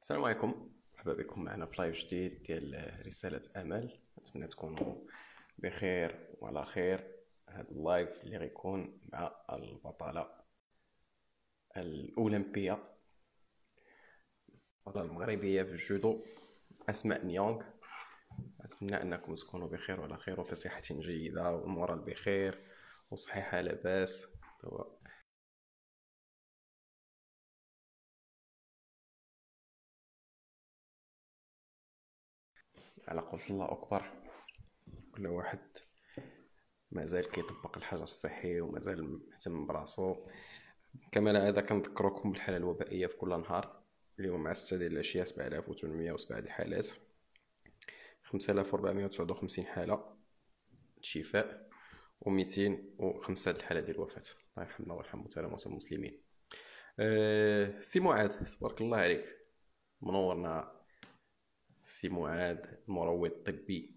السلام عليكم، مرحبا بكم معنا في لايف جديد ديال رسالة أمل. نتمنى تكونوا بخير وعلى خير. هذا اللايف اللي غيكون مع البطلة الأولمبية، البطلة المغربية في الجودو أسماء نيونغ. أتمنى أنكم تكونوا بخير وعلى خير وفي صحة جيدة والمورال بخير وصحيحة لاباس. على قول الله أكبر، كل واحد مازال كيطبق الحجر الصحي ومازال مهتم براسو. كما العادة كنذكركم بالحالة الوبائية في كل نهار. اليوم مع 6 ديال العشية 7807 الحالات، 5459 حالة شفاء و205 الحالة ديال الوفاة. الله يرحمنا ويرحم موتى موتى المسلمين. سي معاذ، تبارك الله عليك، منورنا. سي معاذ المروض الطبي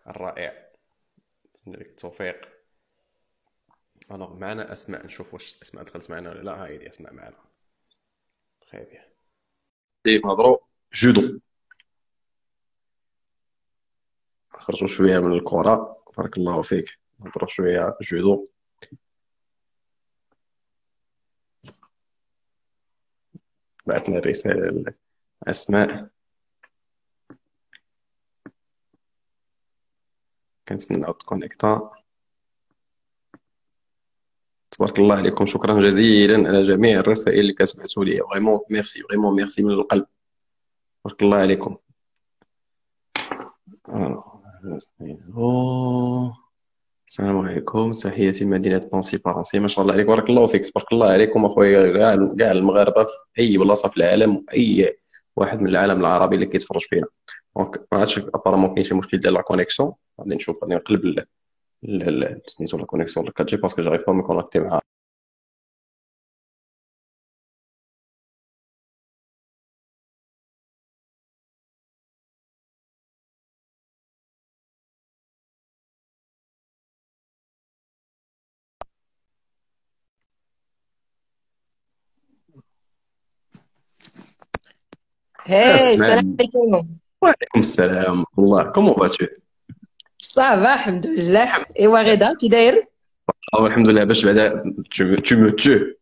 الرائع، نتمنى لك التوفيق. الوغ معنا اسماء، نشوف واش اسماء دخلت معنا ولا لا. هاي دي اسماء معنا. تري بيان. نهضروا جودو، خرجوا شويه من الكره. بارك الله فيك، نهضروا شويه جودو. بعثنا الرساله لاسماء، كنتسناو تكونيكتا. تبارك الله عليكم، شكرا جزيلا على جميع الرسائل اللي كتبعثوا لي. فريمون ميرسي، فريمون ميرسي من القلب. تبارك الله عليكم. السلام عليكم، تحياتي لمدينة نانسي فرنسي. ما شاء الله عليك، بارك الله فيك، تبارك الله عليكم اخويا. كاع المغاربة في اي بلاصة في العالم، اي واحد من العالم العربي اللي كيتفرج فينا. دونك ما عرفتش ابارامون كاين شي مشكل ديال لا كونيكسيون. غادي نشوف، غادي نقلب سميتو لا كونيكسيون اللي كتجي باسكو جاريف با مكونيكتي معها. Hey, salam اسمعني. alaikum. وعليكم السلام ورحمة الله. كومون فاتو؟ Ça va, alhamdoulilah. Et Wareda, qui d'ailleurs? الحمد لله. باش بعدا tu me tues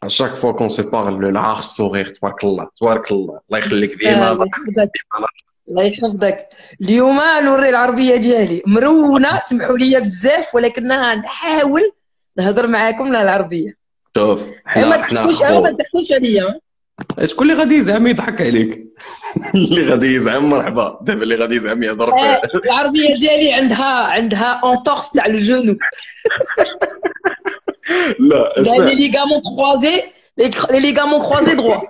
à chaque fois qu'on se parle le rare sourire. تبارك الله تبارك الله، الله يخليك ديما. الله يحفظك. الله يحفظك. اليوم نوري العربية ديالي مرونة، سمحوا لي بزاف، ولكنها نحاول نهضر معاكم العربية. شوف، ما حنا تضحكوش، ما تضحكوش عليا. شكون اللي غادي يزعم يضحك عليك؟ اللي غادي يزعم مرحبا. دابا اللي غادي يزعم يهضر العربية ديالي عندها اونتورس تاع الجونو. لا اسمع، لي ليغامون كروزي، لي ليغامون كروزي دروا.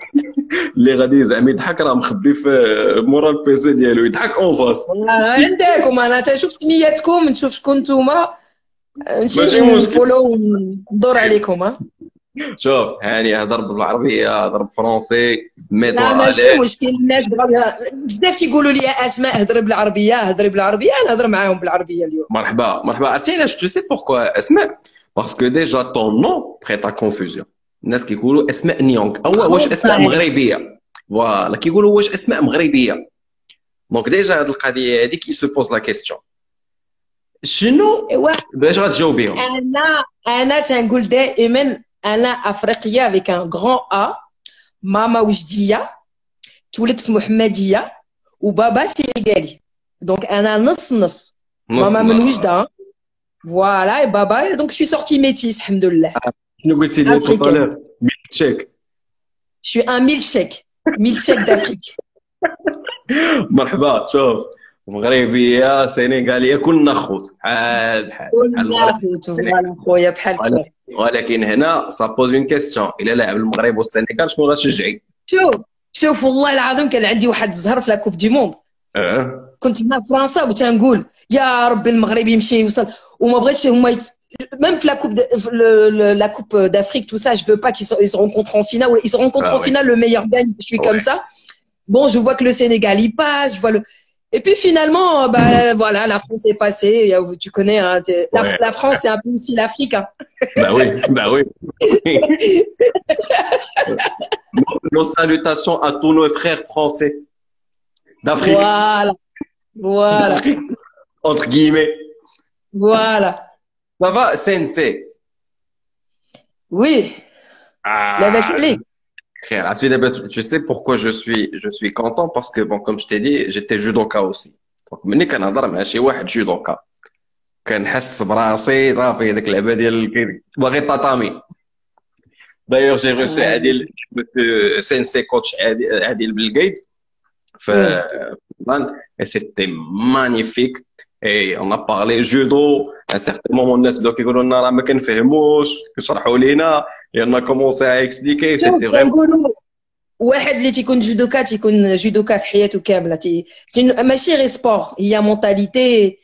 اللي غادي يزعم يضحك راه مخبي في مورا البيسي ديالو، يضحك اون فاس. والله عندكم، انا تنشوف سمياتكم، نشوف شكون نتوما، ماشي نمشي مشكل. نفولو وندور عليكم. ها شوف هاني، هضر بالعربيه، هضر بالفرنسي، ميتو لا ماشي عليه. مشكل. الناس بزاف تيقولوا لي اسماء هضري بالعربيه، هضري بالعربيه، نهضر معاهم بالعربيه اليوم. مرحبا مرحبا. عرفتي علاش؟ تو سي بوركوا اسماء؟ باسكو ديجا طون نو بريت ا كونفوزيون. الناس كيقولوا اسماء نيونغ، او واش اسماء مغربيه. فوالا كيقولوا واش اسماء مغربيه. دونك ديجا هاد القضيه هادي كي سو بوز لا كيستيون شنو باش غتجاوبيهم. انا تنقول دائما انا افريقيه افيك ان غران ا. ماما وجديه، تولدت في محمديه، وبابا سينيغالي. دونك انا نص نص. ماما من وجده، فوالا، بابا دونك شي سورتي ميتيس الحمد لله. شنو قلتي لي توطالور؟ ميلك تشيك. شوي ان ميلتشيك، ميلتشيك دافريك. مرحبا. شوف، مغربيه سينيغاليه كلنا خوت، بحال بحال كلنا خوت. فوالا خويا بحال. ولكن هنا سا بوز اون كيستيون، الا لعب المغرب والسنغال شكون غتشجعي؟ شوف والله العظيم كان عندي واحد الزهر في لاكوب دي موند. كنت هنا في فرنسا وتنقول يا ربي المغرب يمشي يوصل، وما بغيتش هما même في la coupe d'Afrique, tout ça, je veux pas qu'ils se rencontrent en finale. Ils se rencontrent en finale, le meilleur gagne. Je suis comme ça. Bon, je vois que le Sénégal il passe, je vois Et puis finalement, bah, voilà, la France est passée. Tu connais, hein, Ouais. la France, c'est un peu aussi l'Afrique. Hein. Bah oui, bah oui. Nos salutations à tous nos frères français d'Afrique, Voilà, voilà, d'Afrique, entre guillemets. voilà. Ça va, Sensei? Oui, la Ah, basilique. frère, tu sais pourquoi je suis content? Parce que, bon, comme je t'ai dit, j'étais judoka aussi. Donc, ملي كنهضر مع شي واحد جودوكا كنحس براسي صافي ديك اللعبه ديال باغي تاتامي. D'ailleurs, j'ai reçu Adil, sensei coach Adil Belgaid. Et c'était magnifique. Et on a parlé judo. À un certain moment, الناس بداو كيقولوا لنا راه ما كنفهموش كيشرحوا لينا. Et on a commencé à expliquer. شوف C'était vraiment. تنقولوا واحد اللي تيكون جودوكا تيكون جودوكا في حياته كامله ماشي غير سبور هي مونتاليتي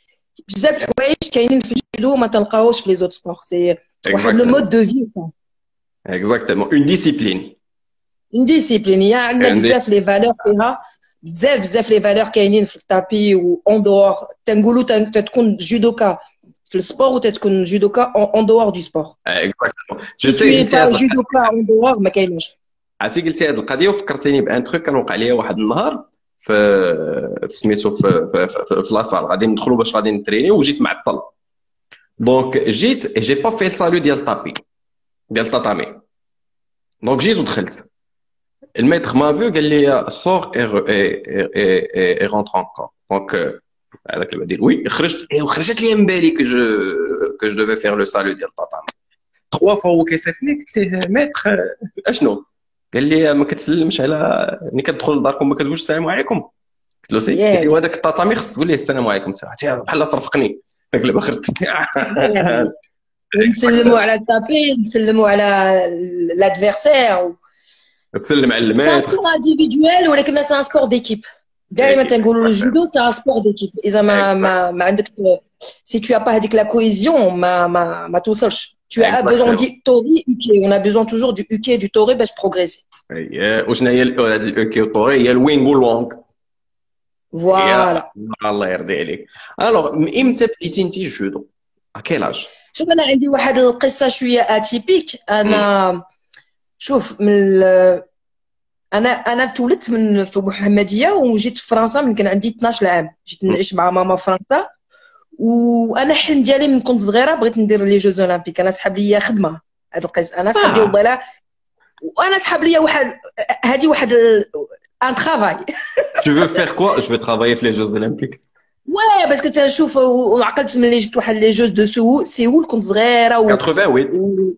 بزاف الحوايج كاينين في الجودو ما تلقاوش في لي زوت سبور سي واحد لو مود دو في Exactement. Une discipline. اون ديسيبلين هي عندنا Un بزاف لي فالور فيها بزاف لي فالور كاينين في التابي و اون دور تنقولوا تكون جودوكا في السبور وتتكون جودوكا اون دور دو سبور Exactement. Je سي sais, tu es قلتي pas judoka en dehors ما كاينش عرفتي قلتي هذه القضيه وفكرتيني بان تروك كان وقع ليا واحد النهار في سميتو في لاصال غادي ندخلوا باش غادي نتريني وجيت معطل دونك جيت جي با في سالو ديال الطابي ديال التطامي دونك جيت ودخلت الميتر ما فيو قال لي سور اي رونتر انكور دونك هذاك اللي ديال وي خرجت وخرجت لي من بالي كو جو دوفي فير لو سالو ديال التطامي 3 فوا هو كيصيفني قلت ليه ميتر اشنو قال لي ما كتسلمش على ملي كتدخل لداركم ما كتقولش السلام عليكم قلت له سي قال لي وهذاك التطامي خص تقول ليه السلام عليكم بحال صرفقني داك اللي باخرت نسلموا على التابي نسلموا على لادفيرسير تسلم على سي ان الميتر سبور انديفيدوال ولكن سي ان سبور ديكيب دائما تنقولوا الجودو سي ان سبور ديكيب اذا ما عندك سي tu as pas هذيك لا كويزيون ما توصلش tu as besoin du tori uke on a besoin toujours du uke du tori باش progresser وشنو هي الاوكي والطوري هي الوينغ واللونغ فوالا الله يرضي عليك الوغ امتى بديتي انت الجودو اكيلاج شوف انا عندي واحد القصه شويه اتيبيك انا شوف من انا تولدت في محمديه وجيت في فرنسا من كان عندي 12 عام جيت نعيش مع ماما في فرنسا وانا الحلم ديالي من كنت صغيره بغيت ندير لي جوز اولمبيك انا سحب لي خدمه هذا القصه انا سحب لي والله لا وانا سحب لي واحد ان ترافاي Tu veux faire quoi? Je vais travailler في les Jeux Olympiques. Ouais, parce que تنشوف وعقلت ملي جبت واحد لي جوز دو سيول كنت صغيره 88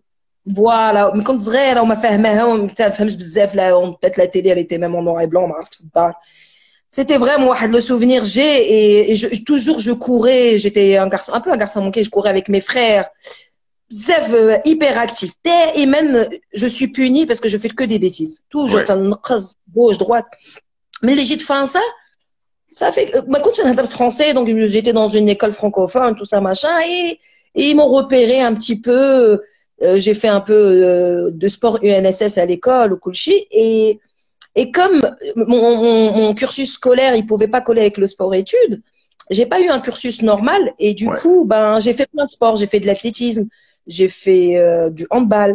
فوالا ملي كنت صغيره وما فاهماها وما تفهمش بزاف لا peut-être la télé elle était même en noir et blanc ما عرفت في الدار c'était vraiment واحد le souvenir j'ai et toujours je courais j'étais un peu un garçon manqué je courais avec mes frères بزاف hyper actif دائما je suis punie parce que je fais que des bêtises toujours تنقز gauche droite ملي جيت فرنسا ça fait ما كنتش نهضر français donc j'étais dans une école francophone tout ça machin et ils m'ont repéré un petit peu j'ai fait un peu de sport UNSS à l'école au Kulchi et comme mon cursus scolaire il pouvait pas coller avec le sport études j'ai pas eu un cursus normal et du coup ben j'ai fait plein de sports j'ai fait de l'athlétisme j'ai fait du handball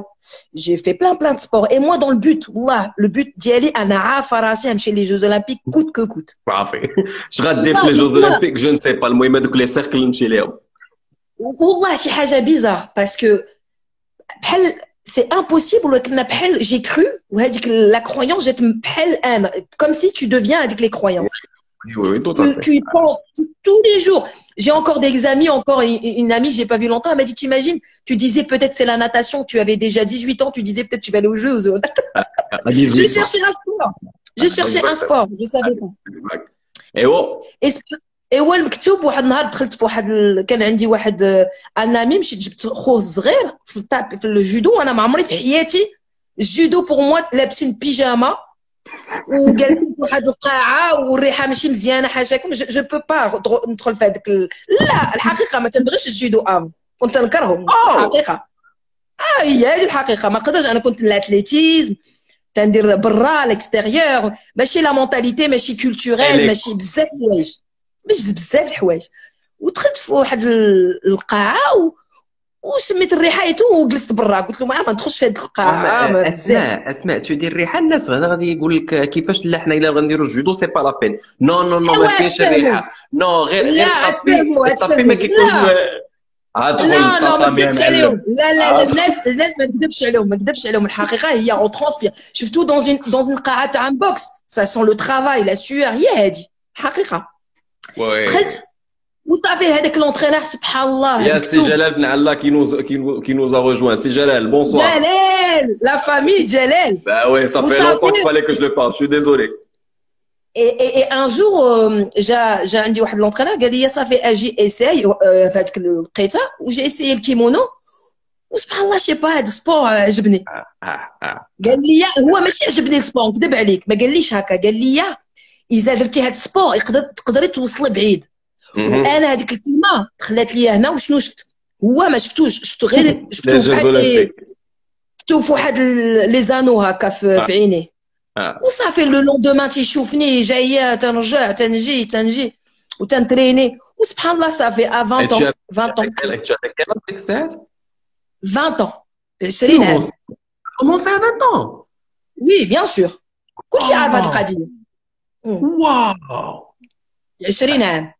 j'ai fait plein de sports et moi dans le but والله le but d'y aller انا عارفه راسي نمشي les Jeux Olympiques coûte que coûte صافي اش غدير في les Jeux Olympiques je ne sais pas المهم هذوك لي سيركل نمشي ليهم والله شي حاجه بيزار باسكو بحال c'est impossible ولكن بحال j'ai cru وهذيك la croyance جات بحال انا comme si tu deviens avec les croyances tu y penses tous les jours j'ai encore des amis encore une amie que j'ai pas vu longtemps elle m'a dit t'imagines tu disais peut-être c'est la natation tu avais déjà 18 ans tu disais peut-être tu vas aller aux Jeux j'ai cherché un sport j'ai cherché un sport je savais pas ايوا المكتوب واحد النهار دخلت في واحد كان عندي واحد انامي مشيت جبت خوه صغير في الجودو وانا ما عمري في حياتي الجودو بور موا لابسين بيجاما وجالسين في واحد القاعه والريحه ماشي مزيانه حاجه جو بو با ندخل في هذاك لا الحقيقه ما تنبغيش الجودو كنت نكرههم الحقيقه هي هذه الحقيقه ما قدرش انا كنت الاتليتيزم تندير برا الاكستيريور ماشي لا مونتاليتي ماشي كولتوريل ماشي بزاف الحوايج مش بزاف الحوايج. ودخلت في واحد القاعه وسميت الريحه ايتو وجلست برا، قلت له ما ندخلش في هذه القاعه بزاف. اسماء تدير الريحه، الناس غدا غادي يقول لك كيفاش لا حنا الا غنديروا الجودو سي با لا بين. نو نو نو، ما كاينش الريحه، نو غير الطابي ما كيكونش. لا لا ما نكذبش عليهم، لا لا لا، الناس ما نكذبش عليهم، ما نكذبش عليهم. الحقيقه هي اون ترانسبير، شفتو دون قاعه تاع ان بوكس، سا سون لو ترافاي لا سوور، هي هذه حقيقه. دخلت وصافي هذاك لونترينور سبحان الله. يا سي جلال بن علا qui nous a rejoint. سي جلال bonsoir. جلال لا فامille جلال. Bah ouais, ça fait longtemps qu'il fallait que je le parle, je suis désolé. Et un jour j'ai عندي واحد لونترينور قال لي صافي اجي اساي في هذيك الوقيته، وجي اساي الكيمونو وسبحان الله شي با هذا السبور عجبني. قال لي هو ماشي عجبني السبور، نكذب عليك، ما قاليش هكا، قال لي اذا درتي هذا السبور تقدري توصلي بعيد. وانا هذيك الكلمه دخلت لي هنا، وشنو شفت؟ هو ما شفتوش، شفتو غير شفتو في واحد لي زانو هكا في عينيه. وصافي لو لوندومان تيشوفني جايه تنرجع تنجي وتنتريني، وسبحان الله صافي 20 ans 20 ans 20 عام. Comment ça à 20 ans? Oui bien sûr، كلشي عارف هذه القضيه. واو 20 عام.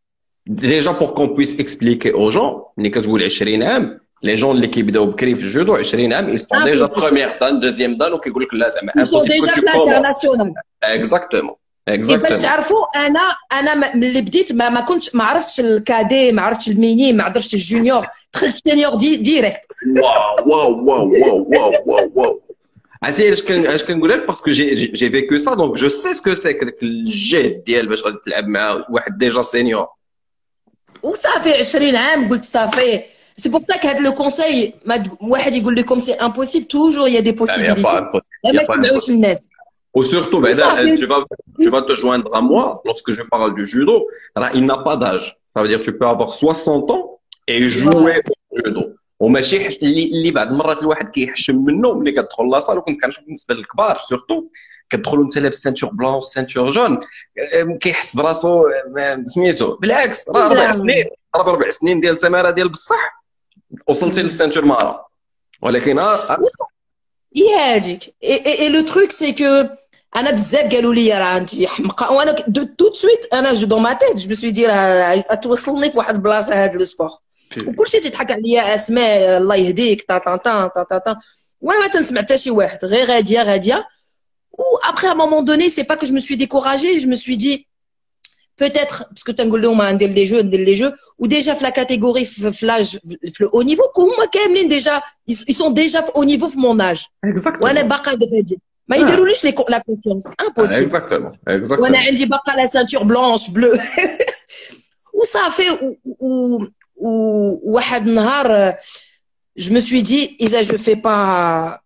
Déjà pour qu'on puisse expliquer aux gens, ملي كتقول 20 عام، les gens اللي كيبداو بكري في الجودو 20 عام ils sont déjà première dan, deuxième dan، وكيقول لك لا زعما ils sont déjà international. Exactement. باش تعرفوا انا ملي بديت ما كنتش، ما عرفتش الكادي، ما عرفتش الميني، ما عرفتش الجونيور، دخلت السينيور ديريكت. واو عرفتي اش كنقول لك؟ باسكو جي فيكو سا، دونك جو سي سكو سي الجهد ديال باش غادي تلعب مع واحد ديجا سينيور. وصافي 20 عام قلت صافي. سي بور سا هذا لو كونساي، واحد يقول لكم سي امبوسيبل، توجور يا دي بوسيبيليتي، ما تسمعوش الناس. Ou surtout, tu vas te joindre à moi lorsque je parle du judo. Il n'a pas d'âge. Ça veut dire que tu peux avoir 60 ans et jouer au judo. وماشي اللي بعض المرات الواحد كيحشم منه ملي كتدخل لاصال، وكنت كنشوف بالنسبه للكبار سورتو كتدخلوا انت لابس سانتور بلون سانتور جون، كيحس براسو سميتو. بالعكس راه 4 سنين ديال التماره ديال بصح وصلتي للسانتور مارا، ولكن هي هذيك. اي لو تروك سي كو انا بزاف قالوا لي راه انت حمقى، وانا تو سويت انا جو دون ما تيت جو مسوي دي راه توصلني في واحد البلاصه هذا السبور، وكلشي تيضحك عليا اسماء الله يهديك تا تا تا تا تا، وانا ما تنسمع حتى شي واحد، غير غاديه. و après à un moment donné c'est pas que je me suis découragée, je me suis dit peut-être parce que تنقول لهم ندير لي جو وديجا في لا كاتيجوري في لاج في الاو نيفو هما كاملين ديجا ils sont déjà au niveau في mon âge، وانا باقا غادي ما يديروليش لا كونفيونس امبوسيبل. اكزاكتومون وانا عندي باقا لا سانتور بلونش بلو. وصافي واحد النهار je me suis dit اذا je fais pas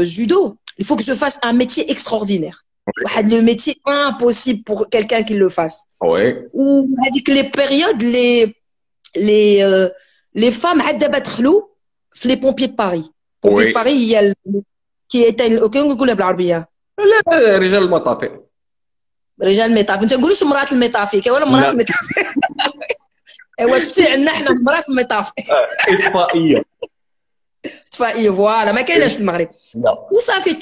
judo il faut que je fasse un métier extraordinaire. واحد لو métier impossible pour quelqu'un qui le fasse. وهذيك لي بيريود les femmes عاد دابا دخلوا في لي بومبيي دو باري. بومبيي دو باري هي كي نقولها بالعربيه لا رجال المطافي. رجال المطافي، انت تقوليش مرات المطافي كي ولا مرات المطافي. ايوا شفتي عندنا حنا مرات المطافي. اطفائيه فوالا ما كايناش في المغرب. وصافي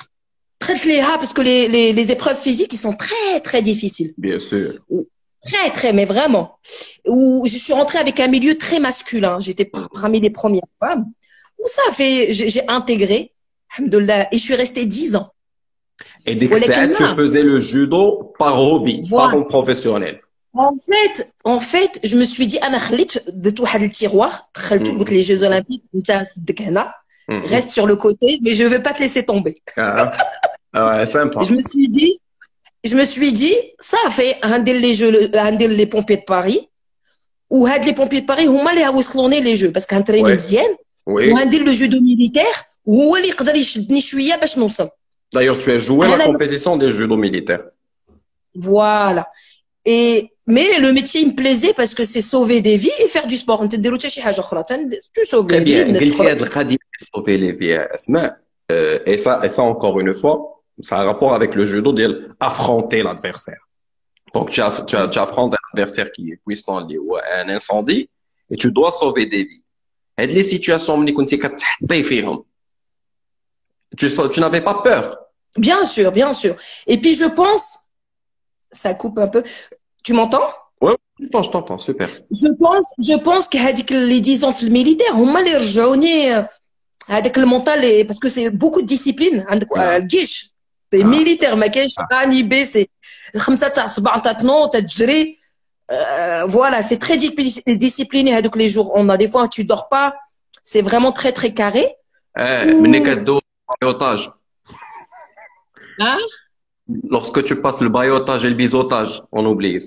دخلت ليها باسكو les épreuves physiques ils sont très très difficiles. Bien sûr. Très mais vraiment. Où je suis rentrée avec un milieu très masculin, j'étais parmi les premières femmes. Où ça fait j'ai intégré, alhamdoulilah, et je suis restée 10 ans. Et dès que ça, tu faisais le judo par hobby, pas comme professionnel. En fait, je me suis dit انا خليت درت واحد التيروار، دخلت قلت لي Jeux olympiques انت صدق هنا. Reste sur le côté, mais je ne vais pas te laisser tomber. Ouais, sympa. Je me suis dit, ça fait les pompiers de Paris, ou les pompiers de Paris, هما اللي هيوصلوني les jeux, parce qu'un training مزيان, وهندير le judo militaire, وهو اللي يقدر يشدني شوية باش نوصل. D'ailleurs, tu as joué la compétition des judo militaires. Voilà. Mais le métier il me plaisait parce que c'est sauver des vies et faire du sport. انت ديرو حتى شي حاجه اخرى tu sauves les vies. قلتي هاد القضيه sauver les vies اسماء et ça encore une fois ça a un rapport avec le judo ديال affronter l'adversaire. Donc, tu affrontes un adversaire qui est puissant, lié ou un incendie, et tu dois sauver des vies. Et les situations, ملي كنتي كتحطي فيهم, tu n'avais pas peur. Bien sûr, bien sûr. Et puis je pense, ça coupe un peu. Tu m'entends? Ouais, je t'entends, super. Je pense qu'هذيك les 10 ans في الميليتير هما اللي رجعوني هذاك المونتال parce que c'est beaucoup de discipline عندك الجيش c'est militaire ما كاينش اني بي سي 5 تاع الصباح تنوض تجري voilà c'est très discipliné هذوك les jours on a des fois tu dors pas c'est vraiment très très carré ملي كدوز البايوتاج hein lorsque tu passes le baillotage et le biseautage on oublie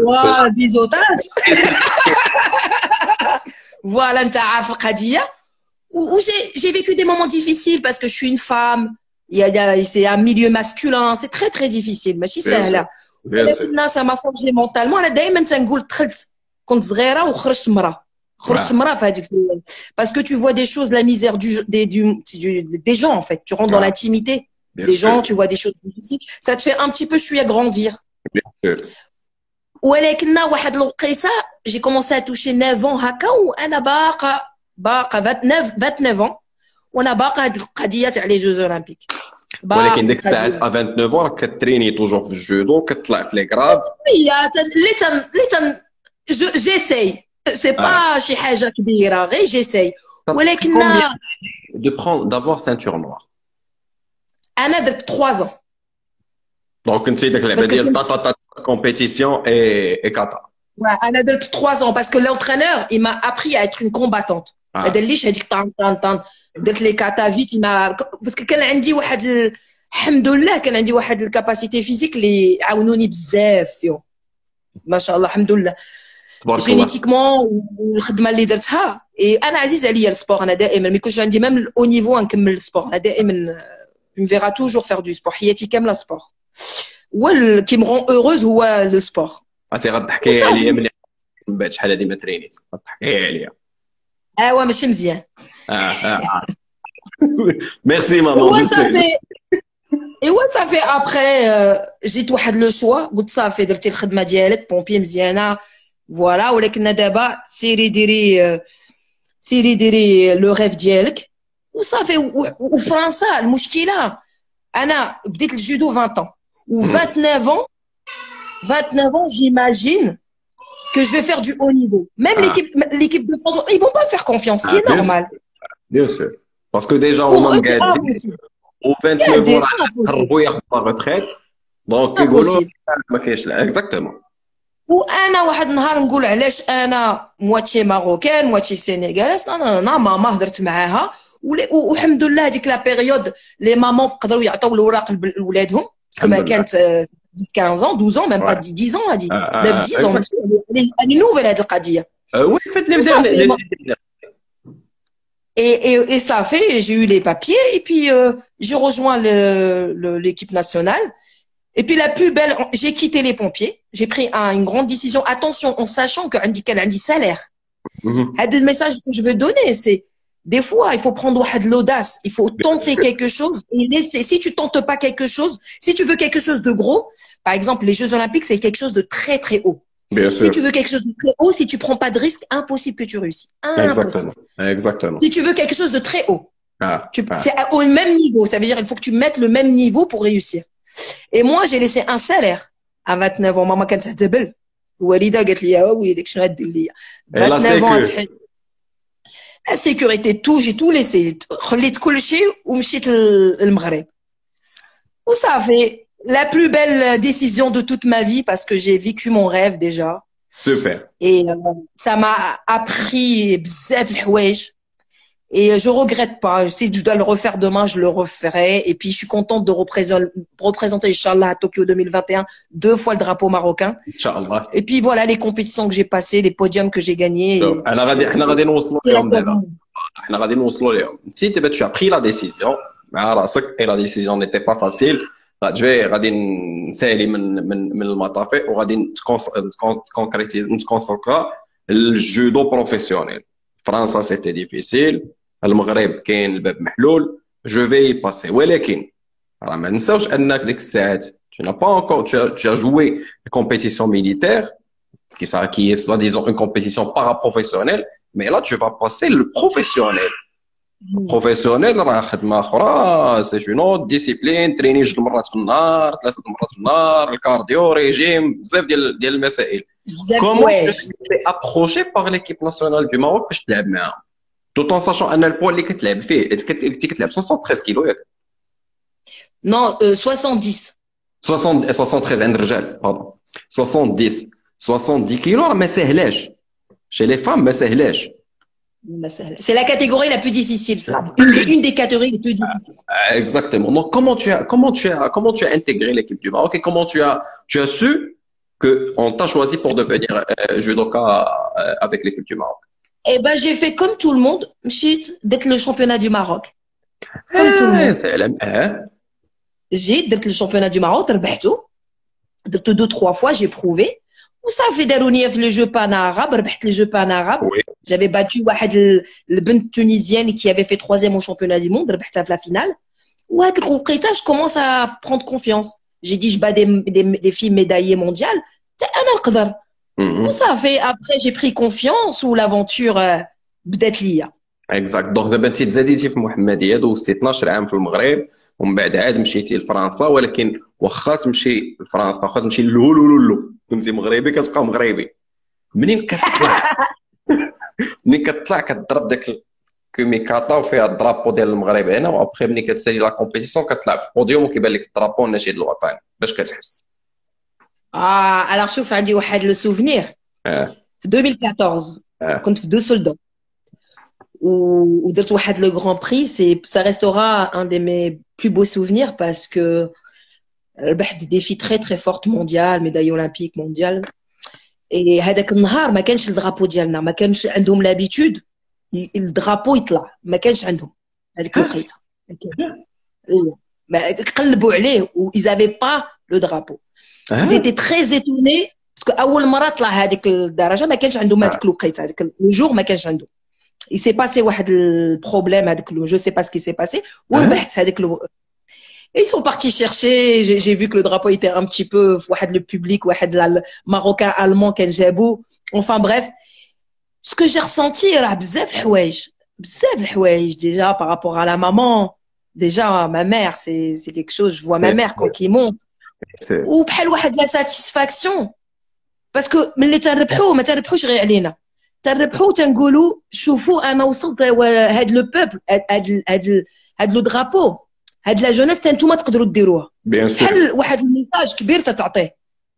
voilà biseautage voilà انت عارف القضيه où j'ai vécu des moments difficiles parce que je suis une femme. C'est un milieu masculin. C'est très, très difficile. ماشي سهلة. ولكن ça m'a forgé mentalement. أنا دايما تنقول دخلت كنت صغيرة وخرجت مرة. خرجت مرة في هذيك parce que tu vois des choses, la misère des gens en fait. Tu rentres dans l'intimité des gens, tu vois des choses difficiles. Ça te fait un petit peu chouïa grandir. ولكن واحد الوقيته j'ai commencé à toucher 9 ans هكا وأنا باقا 29 ans وانا باقا هاد القضيه تاع لي جوز اولمبيك ولكن ديك الساعات 29 راك كتريني توجور في الجودو كتطلع في لي كراب جيساي سي با شي حاجه كبيره غير جيساي ولكن d'avoir ceinture noire انا درت 3 ans دونك انت داك اللعبه ديال طاطا كومبيتيسيون اي كاتا انا درت 3 ans parce que l'entraîneur il m'a appris à être une combattante ما دارليش هذيك طان درت لي كاتا فيت ما باسكو كان عندي واحد الحمد لله كان عندي واحد الكاباسيتي فيزيك اللي عاونوني بزاف فيهم ما شاء الله الحمد لله جينيتيكمون والخدمه اللي درتها انا عزيز عليا السبور انا دائما ما يكونش عندي ميم الاو نيفو نكمل السبور انا دائما me verra toujours faire du sport حياتي كامله سبور والكي me rend heureuse هو لو سبور انت غتحكي عليا من بعد شحال هادي ما ترينيت غتحكي عليا ايوا ماشي مزيان ميرسي ماما Et ouais, ça fait après, j'ai tout le choix. قلت صافي درتي الخدمة ديالك بومبي مزيانة فوالا ولكن دابا سيري ديري لو ريف ديالك وصافي وفرنسا المشكلة أنا بديت الجودو 20 ans و 29 ans j'imagine que je vais faire du haut niveau. Même l'équipe de France, ils vont pas me faire confiance, ce qui est normal. Bien sûr. Parce que déjà, on a gagné. Au 29 ans, on a la retraite. Donc, exactement. وانا واحد النهار نقول علاش انا مواتي ماروكان مواتي سينيغاليس انا ماما هضرت معاها والحمد لله هذيك لا بيريود لي مامون قدروا يعطيو الوراق لولادهم باسكو ما كانت 15 ans 12 ans même pas 10 ans هذه 10 ans يعني نوفل هذه القضيه وي فات لي Et ça fait, j'ai eu les papiers et puis j'ai rejoint l'équipe nationale. Et puis la plus belle, j'ai quitté les pompiers. J'ai pris une grande décision. Attention, en sachant que un salaire. Le message que je veux donner, c'est des fois, il faut prendre de l'audace. Il faut tenter quelque chose et laisser. Si tu tentes pas quelque chose, si tu veux quelque chose de gros, par exemple, les Jeux Olympiques, c'est quelque chose de très très haut. Bien sûr. Si tu veux quelque chose de très haut, si tu prends pas de risque, impossible que tu réussisses. Impossible. Exactement. Si tu veux quelque chose de très haut, c'est au même niveau. Ça veut dire qu'il faut que tu mettes le même niveau pour réussir. Et moi, j'ai laissé un salaire à 29 ans. Maman كانت تهتبل. والدة قالت لي ويلك شنو هدير لي 29 ans. La sécurité, tout, j'ai tout laissé. خليت كل شيء ومشيت للمغرب. Vous savez, la plus belle décision de toute ma vie parce que j'ai vécu mon rêve déjà. Super. Et ça m'a appris bzaf الحوايج. Et je regrette pas. Si je dois le refaire demain, je le referai. Et puis, je suis contente de représenter, Inch'Allah, à Tokyo 2021, 2 fois le drapeau marocain. Inch'Allah. Et puis, voilà, les compétitions que j'ai passées, les podiums que j'ai gagnés. احنا غادي نوصلوا لهم دابا. احنا غادي نوصلوا لهم. Si tu as pris la décision, مع راسك et la décision n'était pas facile. غادي نسالي من المطافي وغادي نتكونسونطرا الجودو بروفيسيونيل. فرنسا سيتي ديفيسيل المغرب كاين الباب محلول جو في باسي ولكن راه ما نساوش انك ديك الساعات tu n'as pas encore tu as joué les compétitions militaires qui est soi-disant une compétition paraprofessionnelle mais là tu vas passer le professionnel بروفيسيونيل راه خدمه اخرى سي اون اوت ديسيبلين تريني 2 مرات في النهار 3 مرات في النهار الكارديو ريجيم بزاف ديال المسائل كومون tu es approché par l'équipe nationale du Maroc باش تلعب معاهم tout en sachant ان البوا اللي كتلعب فيه انت كتلعب 73 كيلو ياك Non, 70. 60 73 عند الرجال باردون 70 كيلو راه ما سهلاش chez les femmes ما سهلاش. C'est la catégorie la plus difficile. Une des catégories les plus difficiles. Exactement. Donc, comment tu as intégré l'équipe du Maroc et comment tu as su qu'on t'a choisi pour devenir judoka avec l'équipe du Maroc? Eh ben, j'ai fait comme tout le monde, d'être le championnat du Maroc. Comme tout le monde. J'ai d'être le championnat du Maroc, d'être 2-3 fois, j'ai prouvé. وصافي داروني في لي جو بان arabe ربحت لي جو بان arabe. J'avais battu واحد البنت tunisienne qui avait fait 3e au championnat du monde, ربحتها في la finale. وهاك الوقيته je commence à prendre confiance. J'ai dit je bats des filles médaillées mondiales. انا نقدر. وصافي après j'ai pris confiance و l'aventure بدات ليا. Exact. Donc دابا انت تزاديتي في محمديه دوزتي 12 عام في المغرب ومن بعد عاد مشيتي لفرنسا ولكن واخا تمشي لفرنسا واخا تمشي للولولولو كنتي مغربي كتبقى مغربي منين كتطلع كتضرب داك الكوميكاطا وفيها الدرابو ديال المغرب هنا وابخي ملي كتسالي لا كومبيتيسيون كتطلع في البوديوم وكيبان لك الدرابو النشيد الوطني باش كتحس alors شوف عندي واحد لو سوفنير في 2014 كنت في 2 soldats ودرت واحد لو غران بري ça restera un de mes plus beaux souvenirs parce que ربحت des défis très très fortes mondiales médaille olympique mondiale et هذاك النهار ما كانش الدرابو ديالنا ما كانش عندهم لابيتود الدرابو يطلع ما كانش عندهم هذيك الوقيته ما قلبوا عليه و ils avaient pas le drapeau ils étaient très étonnés parce que اول مره طلع هذيك الدرجه ما كانش عندهم هذيك الوقيته هذيك لو جور ما كانش عندهم il s'est passé واحد البروبلème هذاك je sais pas ce qui s'est passé وربحت هذيك Et ils sont partis chercher. J'ai vu que le drapeau était un petit peu le public, le marocain allemand qu'elle jabou. Enfin bref, ce que j'ai ressenti, bzaf l'houaïj déjà par rapport à la maman. Déjà ma mère, c'est quelque chose. Je vois ma mère quand il monte. Ou bhal واحد la satisfaction. Parce que ملي تربحوا ما تربحوش غير علينا. تربحوا تنقولوا شوفوا انا وصلت هاد لو بوبل هاد لو درابو. هاد لا جونيس نتوما تقدروا ديروها بحال واحد الميساج كبير تتعطيه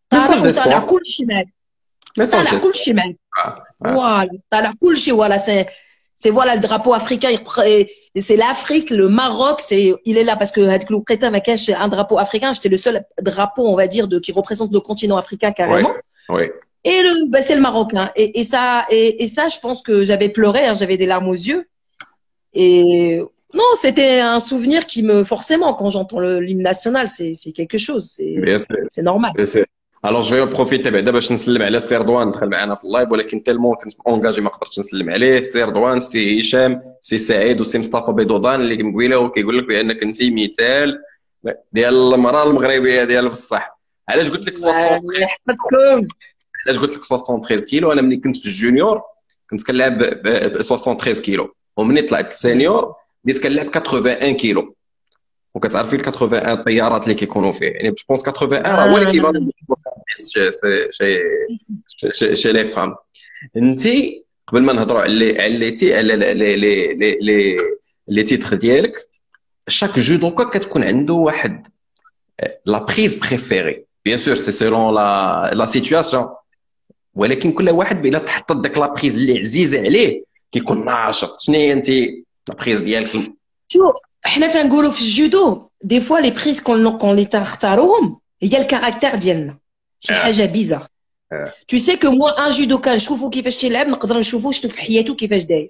طالع كلشي معاك طالع كلشي معاك فوالا طالع كلشي فوالا سي فوالا الدرابو افريكان سي l'Afrique le Maroc c'est il est là parce que هذيك الوقيته ما كانش un drapeau africain j'étais le seul drapeau on va dire qui représente le continent africain carrément et c'est le marocain et ça je pense que j'avais pleuré j'avais des larmes aux yeux et non, c'était un souvenir qui me forcément quand j'entends l'hymne national, c'est quelque chose, c'est normal. Alors je vais en profiter دابا باش نسلم على سي رضوان دخل معنا في اللايف ولكن تالمون كنت اونغاجي ما قدرتش نسلم عليه سي رضوان سي هشام سي سعيد وسي مصطفى بيضودان اللي مقويله وكيقول لك بانك انت مثال ديال المراه المغربيه ديال بصح علاش قلت لك 73 علاش قلت لك 73 كيلو انا ملي كنت في الجونيور كنت كنلعب ب 73 كيلو ومني طلعت السينيور بديت كنلعب 81 كيلو وكتعرفي ال 81 الطيارات اللي كيكونوا فيه يعني جو بونس 81 راه هو اللي كيبان شي لي فام انت قبل ما نهضروا على لي تيتر ديالك شاك جودوكا كتكون عنده واحد لا بريز بريفيري بيان سور سي سيلون لا سيتوياسيون ولكن كل واحد بلا تحط داك لا بريز اللي عزيزه عليه كيكون ناشط شنو هي انت لا بريز ديالك شو حنا تنقولوا في الجودو دي فوا لي بريز كون لي تختاروهم هي الكاركتير ديالنا شي حاجه بيزار tu sais que moi un judoka نشوفو كيفاش تيلعب نقدر نشوفو شنو في حياته كيفاش داير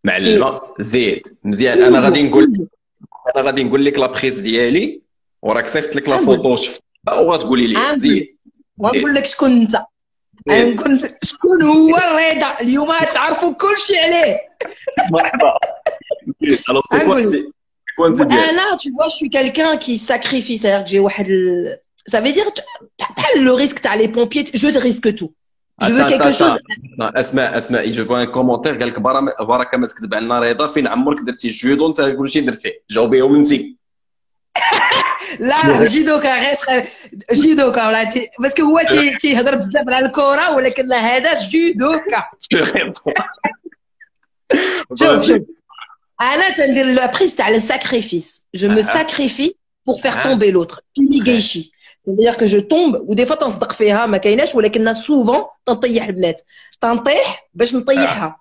معلمه زيد مزيان انا غادي نقول لك لا بريز ديالي وراك صيفط لك لا فوطو شفتها وغتقولي لي زيد ونقول لك شكون انت نقول شكون هو الرضا اليوم تعرفوا كل شيء عليه مرحبا alors c'est Là, tu vois, je suis quelqu'un qui sacrifie. C'est-à-dire que j'ai ça veut dire, pas le risque, t'as les pompiers, je risque tout. Je veux quelque chose. اسمع je vois un commentaire قال لك بركه ما تكذب علينا رضا فين عمرك درتي الجودو انت كلشي درتيه جاوبيهم انت لا جيدوكا غير جيدوكا ولا باسكو هو تيهضر بزاف على الكره ولكن هذا جيدوكا شوف انا تندير لا بريز تاع الساكريفيس جو مو ساكريفي pour faire tomber l'autre تيميغيشي c'est-à-dire que je tombe ou des fois تنصدق فيها ما كايناش ولكن souvent تنطيح البنات تنطيح باش نطيحها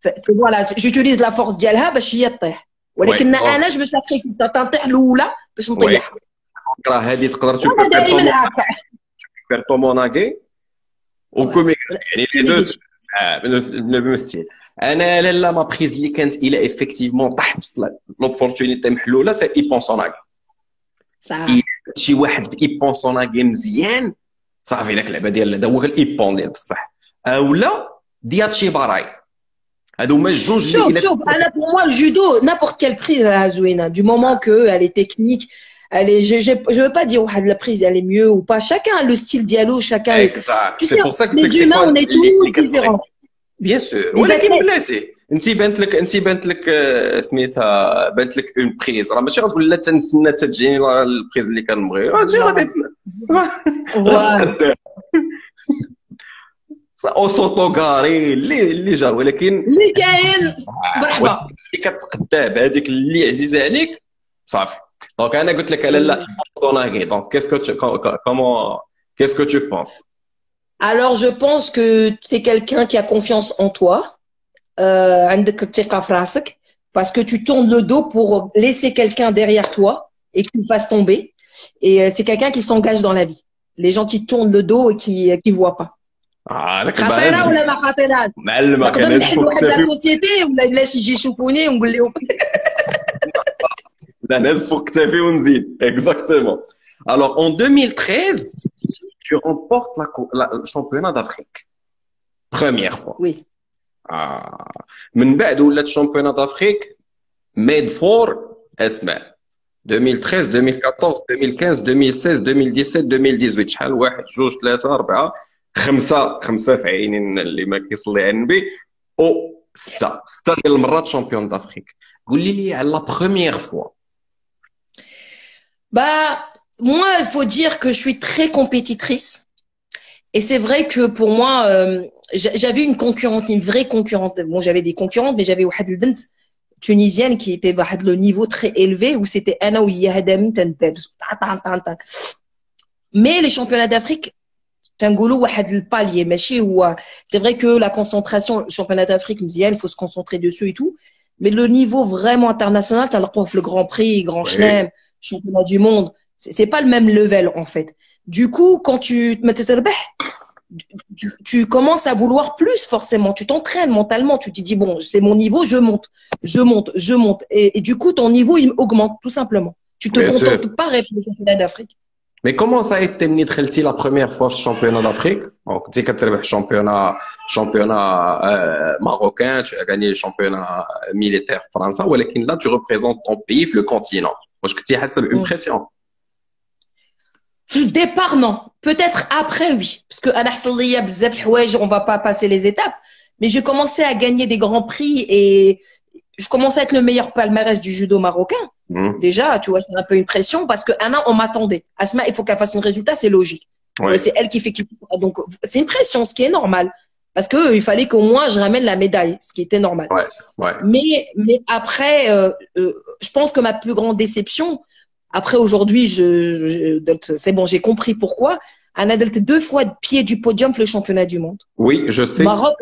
سي فوالا جوتيليز لا فورس ديالها باش هي تطيح ولكن انا جو ساكريفيس تنطيح الاولى باش نطيحها راه هذه تقدر دائما هكا بيرتو موناكي وكومي يعني لي دو بمثل انا لا ما بريز اللي كانت الى افكتيفمون طحت في لوبورتونيتي محلوله سي ايبونسوناكي صح شي واحد ايبونسوناكي مزيان صافي داك اللعبه ديال هذا هو الايبون ديال بصح اولا دياتشي باراي هادو هما الجوج اللي شوف انا pour moi le judo n'importe quelle prise à Zouina du moment que elle est technique elle est je veux pas dire واحد la prise elle est mieux ou pas chacun a le style dialogue chacun tu sais pour ça que les humains on est tous différents bien sûr ولكن بلاتي انت بانت لك سميتها بانت لك اون بريز راه ماشي غتقول لا تنتسنى تجيني البريز اللي كنبغي غتجي غادي او سوطوغاري اللي جا ولكن اللي كاين مرحبا اللي كتقدا بهذيك اللي عزيزه عليك صافي دونك انا قلت لك لا سوناغي دونك qu'est-ce que tu penses alors je pense que tu es quelqu'un qui a confiance en toi عندك الثقة في راسك parce que tu tournes le dos pour laisser quelqu'un derrière toi et que tu le fasses tomber et c'est quelqu'un qui s'engage dans la vie les gens qui tournent le dos et qui voient pas خطيرة ولا ما خطيرة معلمة نقدر نحل واحد لا سوسيتي ولا الناس يجي يشوفوني ونقول لهم لا ناس فوق كتافي ونزيد exactement alors en 2013 tu remportes le championnat d'Afrique première fois oui من بعد ولات championnat d'Afrique made for اسمع 2013 2014 2015 2016 2017 2018 شحال واحد جوج ثلاثة أربعة خمسة في عينين اللي ما كيصلي على النبي او ستة ديال المرات شامبيون d'Afrique قولي لي على لا بروميير فوا Bah, moi, il faut dire que je suis très compétitrice. Et c'est vrai que pour moi, j'avais une concurrente, une vraie concurrente. Bon, j'avais des concurrentes, mais j'avais واحد البنت tunisienne qui était à le niveau très élevé où c'était Anna ou Yahadami mais les championnats d'Afrique, تنقولوا واحد الباليer ماشي هو c'est vrai que la concentration championnat d'Afrique مزيان, il faut se concentrer dessus et tout, mais le niveau vraiment international تلقوه في le Grand Prix, Grand Chelem, championnat du monde, c'est pas le même level en fait. Du coup, quand tu commences à vouloir plus forcément, tu t'entraînes mentalement, tu te dis bon, c'est mon niveau, je monte et du coup ton niveau il augmente tout simplement. Tu te contentes pas avec le championnat d'Afrique. Mais comment ça a été مني دخلتي la première fois في championnat d'Afrique donc كنتي كتربح championnat marocain, tu as gagné le championnat militaire français ولكن là tu représentes ton pays في le continent. واش كنتي حاسه بune pression Le départ, non. Peut-être après, oui. Parce que on va pas passer les étapes. Mais j'ai commencé à gagner des grands prix et je commençais à être le meilleur palmarès du judo marocain. Déjà, tu vois, c'est un peu une pression parce que Anna, on m'attendait. Asma, il faut qu'elle fasse un résultat, c'est logique. Ouais. C'est elle qui fait qu'il... Donc, c'est une pression, ce qui est normal. Parce que il fallait qu'au moins je ramène la médaille, ce qui était normal. Ouais. Mais après, je pense que ma plus grande déception, après aujourd'hui, c'est bon, j'ai compris pourquoi. Anna a 2 fois de pied du podium pour le championnat du monde. Oui, je sais. Maroc,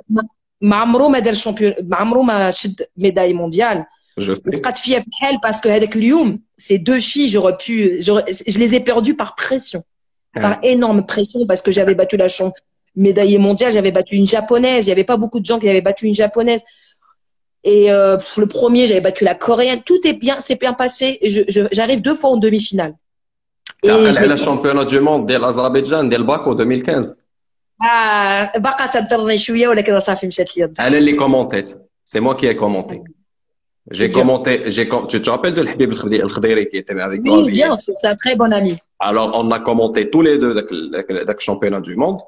معمرو ما دار champion, معمرو ما شد médaille mondiale. Je sais. وقعت فيا في الحال parce que avec اليوم, ces 2 filles, je les ai perdues par pression. Par énorme pression parce que j'avais battu la médaillée mondiale, j'avais battu une japonaise, il y avait pas beaucoup de gens qui avaient battu une japonaise. Et le premier, j'avais battu la coréenne. Tout c'est bien passé. J'arrive 2 fois en demi-finale. C'est la championnat du monde de l'Azerbaïdjan, de Bakou 2015. بقى تضرني شويه ولكن صافي مشات لي الضحك. Elle les commentait. C'est moi qui ai commenté. J'ai C'est dur. commenté, tu te rappelles de Habib El Khdairi qui était avec nous à Oui, bien Vienne? sûr, c'est un très bon ami. Alors, on a commenté tous les deux ذاك championnat du monde.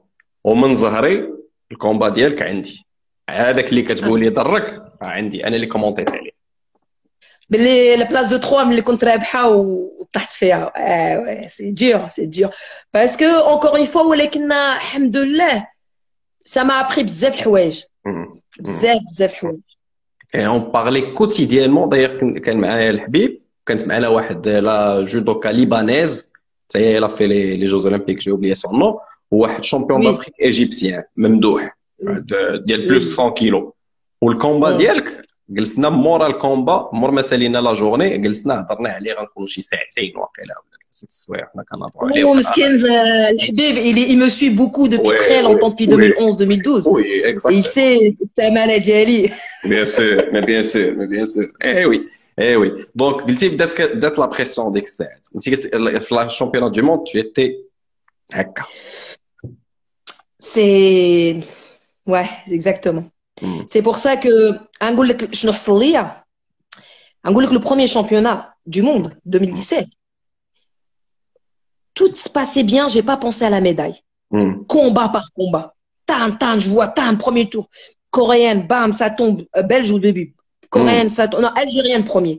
ومن ظهري الكومبا ديالك عندي. هذاك اللي كتقول لي ضرك عندي انا اللي كومونتيت عليه. باللي لا بلاس دو 3 ملي كنت رابحه وطحت فيها سي دور سي دور باسكو اونكور اون فوا ولكن الحمد لله ça m'a appris بزاف الحوايج بزاف الحوايج. Et on parlait quotidiennement d'ailleurs كان معايا الحبيب كانت معنا واحد لا جودوكا ليبانيز هي elle a fait les Jeux Olympiques j'ai oublié son nom وواحد champion Oui, d'Afrique égyptien ممدوح ديال بلوس 100 كيلو والكومبا ديالك جلسنا مورا الكومبا مور ما سالينا لا جورني جلسنا هضرنا عليه غنكونوا شي ساعتين واقيلا ولا 3 السوايع حنا كنهضروا عليه مسكين الحبيب il me suit beaucoup depuis très longtemps depuis 2011-2012 oui exactement il sait الثمانه ديالي bien sûr mais bien sûr eh oui eh oui donc قلتي بدات لا بريسيون ديك الساعات انت في الشامبيونات دو موند tu étais هكا c'est ouais exactement c'est pour ça que نقول لك شنو حصل ليا نقول لك le premier championnat du monde 2017 tout se passait bien, j'ai pas pensé à la médaille. Combat par combat. Tan, je vois, premier tour. Coréenne, bam, ça tombe. Belge au début. Coréenne, ça tombe. Non, algérienne premier.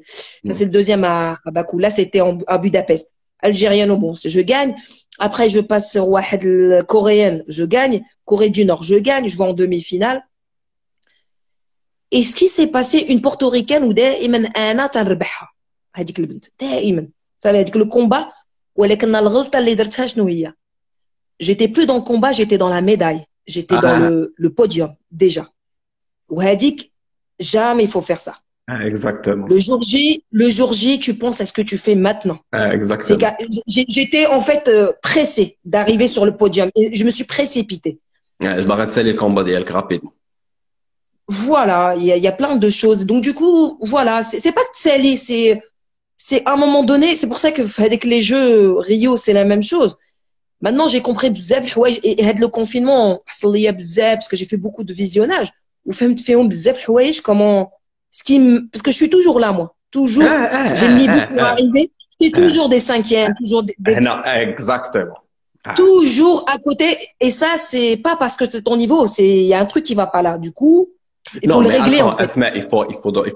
Ça, c'est le deuxième à Bakou. Là, c'était à Budapest. Algérienne au bon, je gagne. Après, je passe sur Wahed coréenne, je gagne. Corée du Nord, je gagne. Je vais en demi-finale. Et ce qui s'est passé, une portoricaine ou دائما أنا تنربحها. هذيك البنت دائما. Ça veut dire que le combat ولكن الغلطه اللي درتها شنو هي j'étais plus dans le combat j'étais dans la médaille j'étais dans le podium déjà وهذيك jamais il faut faire ça exactement le jour J tu penses à ce que tu fais maintenant exactement j'étais en fait pressée d'arriver sur le podium et je me suis précipitée باغا تسالي الكومبا ديالك rapidement voilà il y a plein de choses donc du coup voilà c'est pas que تسالي c'est à un moment donné, c'est pour ça que avec les jeux Rio, c'est la même chose. Maintenant, j'ai compris bzaf الحوايج et avec le confinement, حصل ليا بزاف parce que j'ai fait beaucoup de visionnage وفهمت فيهم بزاف الحوايج comment parce que je suis toujours là moi, toujours j'ai le niveau pour arriver, c'est toujours des cinquièmes, toujours des exactement. Toujours à côté et ça c'est pas parce que c'est ton niveau, il y a un truc qui va pas là. Du coup, il faut le régler. Attends, Asma, il